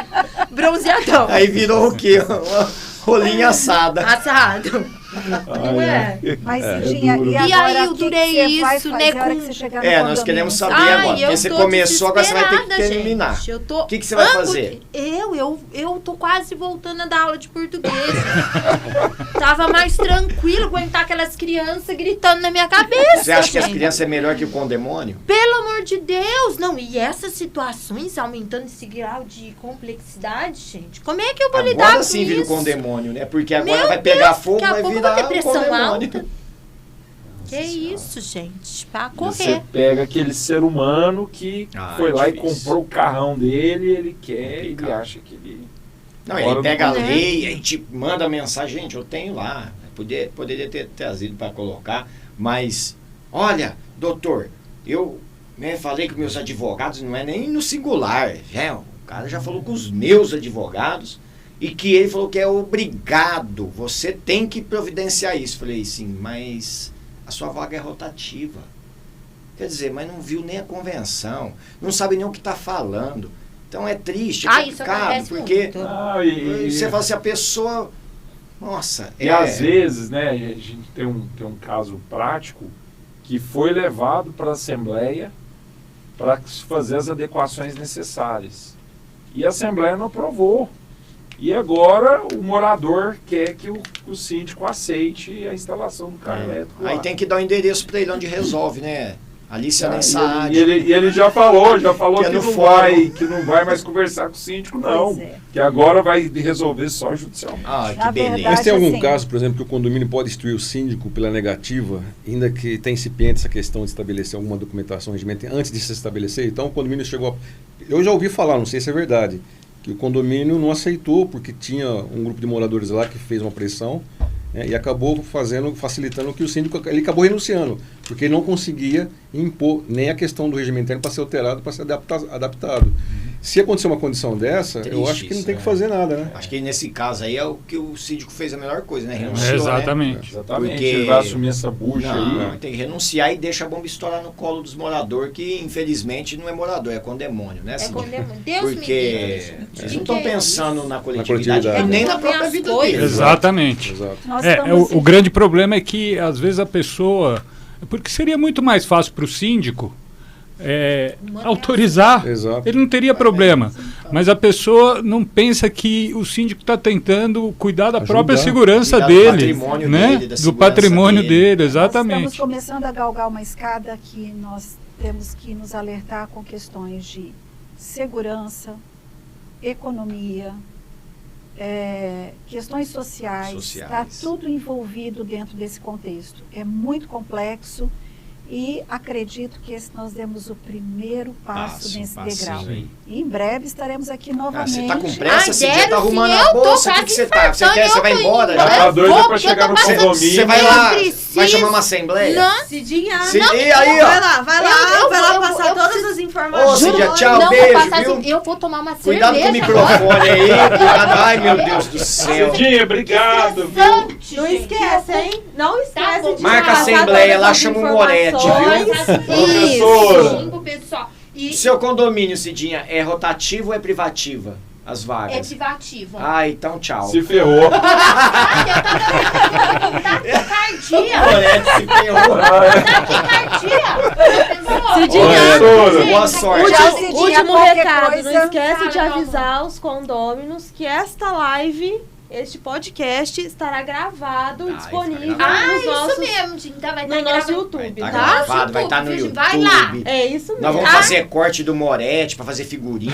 bronzeadão. Aí virou o quê? Uma rolinha assada. Assado. Não é? Mas, É Cidinha, duro. e E agora aí eu o que durei que você vai isso, fazer né, a hora com- que você chegar no Nós condomínio? queremos saber Ai, agora. Porque eu você tô começou, agora você vai ter que desesperada, terminar. gente. Eu tô... O que você vai fazer? Eu tô quase voltando a dar aula de português. Tava mais tranquilo aguentar aquelas crianças gritando na minha cabeça. Você acha que as gente. crianças é melhor que o condemônio? Pelo amor de Deus, não. E essas situações aumentando esse grau de complexidade, gente. Como é que eu vou lidar Agora com sim vira o isso? condemônio, né? Porque agora Meu vai pegar Deus, fogo, daqui a vai pouco eu virar vou ter o pressão condemônio. alta. Que isso, gente? Pra Você correr. pega aquele ser humano que foi é lá e difícil. comprou o carrão dele, ele quer, ele Complicado. acha que ele... Não, Fora ele do pega a né? lei, aí te manda mensagem, gente, eu tenho lá. Poderia ter trazido para colocar, mas, olha, doutor, eu falei com meus advogados, não é nem no singular, o cara já falou com os meus advogados, e que ele falou que é obrigado, você tem que providenciar isso. Falei, sim, mas a sua vaga é rotativa. Quer dizer, mas não viu nem a convenção, não sabe nem o que está falando. Então é triste, é Isso complicado, acontece porque muito. Ah, e você fala assim, a pessoa, nossa, e às vezes, né, a gente tem um caso prático que foi levado para a Assembleia para fazer as adequações necessárias. E a Assembleia não aprovou. E agora o morador quer que o síndico aceite a instalação do carro elétrico. Aí lá. tem que dar o endereço para ele onde resolve, né? Alicia nem E Saad. ele já falou Que é que, no não fórum. que não vai mais conversar com o síndico, não. Pois é. Que agora vai resolver só judicialmente. Ah, Na que beleza. verdade, Mas tem algum assim, caso, por exemplo, que o condomínio pode instruir o síndico pela negativa, ainda que está incipiente essa questão de estabelecer alguma documentação regimento antes de se estabelecer? Então o condomínio chegou a... Eu já ouvi falar, não sei se é verdade, que o condomínio não aceitou porque tinha um grupo de moradores lá que fez uma pressão, né, e acabou facilitando que o síndico ele acabou renunciando, porque ele não conseguia impor nem a questão do regimento interno para ser alterado, para ser adaptado. Se acontecer uma condição dessa, eu Triste acho que não isso, tem que né? fazer nada, né? Acho que nesse caso aí é o que o síndico fez a melhor coisa, né? Renunciou, né? Exatamente. Exatamente. Porque- Ele vai assumir essa bucha Não, aí. tem que renunciar e deixa a bomba estourar no colo dos moradores, que infelizmente não é morador, é condemônio, né? É síndico? condemônio. Deus me Porque livre. eles Que não que estão é pensando isso? na coletividade, coletividade. e nem na É própria as vida coisas. deles. Exatamente. Exato. nós É, estamos o grande problema é que, às vezes, a pessoa... Porque seria muito mais fácil para o síndico autorizar. Exato. Ele não teria problema. Mas a pessoa não pensa que o síndico está tentando cuidar da Ajudar. própria segurança Cuidar do dele. patrimônio Né? dele, da Do segurança patrimônio dele, Nós estamos exatamente. começando a galgar uma escada que nós temos que nos alertar com questões de segurança, economia, questões sociais. Está tudo envolvido dentro desse contexto. É muito complexo e acredito que nós demos o primeiro passo nesse degrau. sim. E em breve estaremos aqui Ah, novamente. você tá com pressa, Ai, você já dero, tá arrumando sim, a eu tô bolsa, o que quase você tá? Você quer, infartando, você vai eu tô embora? indo. Já? Tá doido vou, pra porque chegar eu no tô passando- condomínio. Você vai Eu lá, preciso- vai chamar uma assembleia? Não, Cidinha, E aí, ó. vai lá vai lá passar eu todas preciso- as informações. Ô, Cidia, não, tchau, não beijo, vou passar viu? assim, eu vou tomar uma Cuidado com o cerveja microfone aí. Cuidado. Ai, meu Deus do céu. Cidinha, obrigado, viu? Não esquece, hein? Não esquece bom. de Marca a passar assembleia, todas lá as chama o Moretti, informações. Professora. Isso, pessoal. E Seu condomínio, Cidinha, é rotativo ou é privativa? as vagas? É privativo. Ah, então tchau. Se ferrou. Taquicardia. Se ferrou. Taquicardia. Cidinha, boa sorte. Último recado, coisa, não esquece fala, de avisar os condôminos que esta live, este podcast, estará gravado e disponível nos nossos, isso mesmo, gente. Então vai no estar nosso gravado. YouTube, Vai tá? estar gravado, vai estar no YouTube. Vai lá. É isso mesmo. Nós vamos fazer corte do Moretti pra fazer figurinha.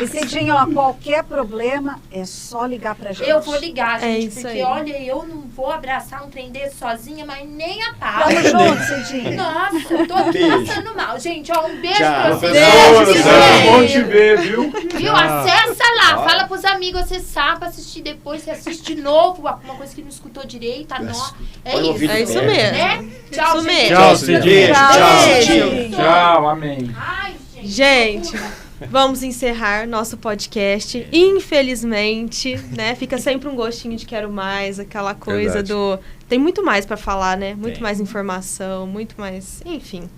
E Cidinha, ó, qualquer problema é só ligar pra gente. Eu vou ligar, gente, É isso porque aí. olha, eu não vou abraçar um trem desse sozinha, mas nem a pau. Tamo junto, Cidinha. Nossa, eu tô Beijo. passando mal. Gente, ó, um beijo Tchau. pra vocês. Professora, Beijo, é bom beijo. te ver, viu? Viu? Acessa lá, Ó. fala pros amigos acessar pra assistir depois, você assiste de novo, alguma coisa que não escutou direito, anota. É Põe o isso, ouvido É isso perto. mesmo. né? Tchau, Isso gente. mesmo. Tchau, Cidinha. Tchau, Beijo. Cidinha. Tchau, amém. Ai, gente. Gente, vamos encerrar nosso podcast. Infelizmente, né? Fica sempre um gostinho de quero mais, aquela coisa Verdade. do... Tem muito mais pra falar, né? Muito Tem. mais informação, muito mais... Enfim.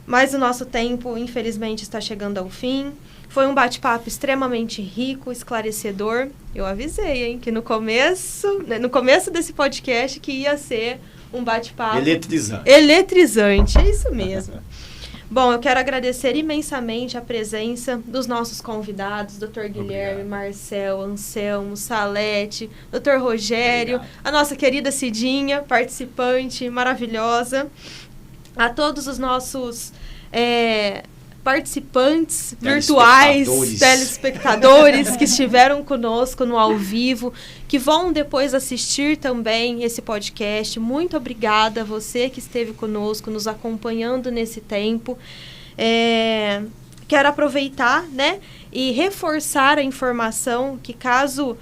Mas o nosso tempo, infelizmente, está chegando ao fim. Foi um bate-papo extremamente rico, esclarecedor. Eu avisei, hein? Que no começo desse podcast que ia ser um bate-papo... Eletrizante, é isso mesmo. Bom, eu quero agradecer imensamente a presença dos nossos convidados, Dr. Guilherme, Marcel, Anselmo, Salete, Dr. Rogério, Obrigado. a nossa querida Cidinha, participante maravilhosa, a todos os nossos participantes virtuais, telespectadores que estiveram conosco no ao vivo, que vão depois assistir também esse podcast. Muito obrigada a você que esteve conosco, nos acompanhando nesse tempo. Quero aproveitar, né, e reforçar a informação que caso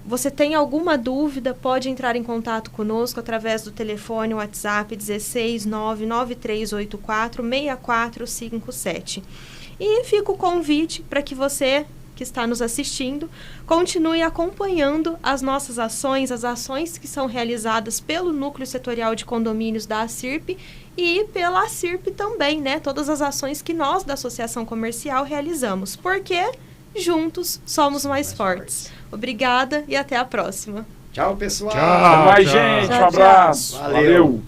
você tenha alguma dúvida, pode entrar em contato conosco através do telefone WhatsApp 16993846457. E fica o convite para que você que está nos assistindo continue acompanhando as nossas ações, as ações que são realizadas pelo Núcleo Setorial de Condomínios da ACIRP e pela ACIRP também, né? Todas as ações que nós da Associação Comercial realizamos. Porque juntos somos mais fortes. Obrigada e até a próxima. Tchau, pessoal. Até mais, gente. Um abraço. Valeu.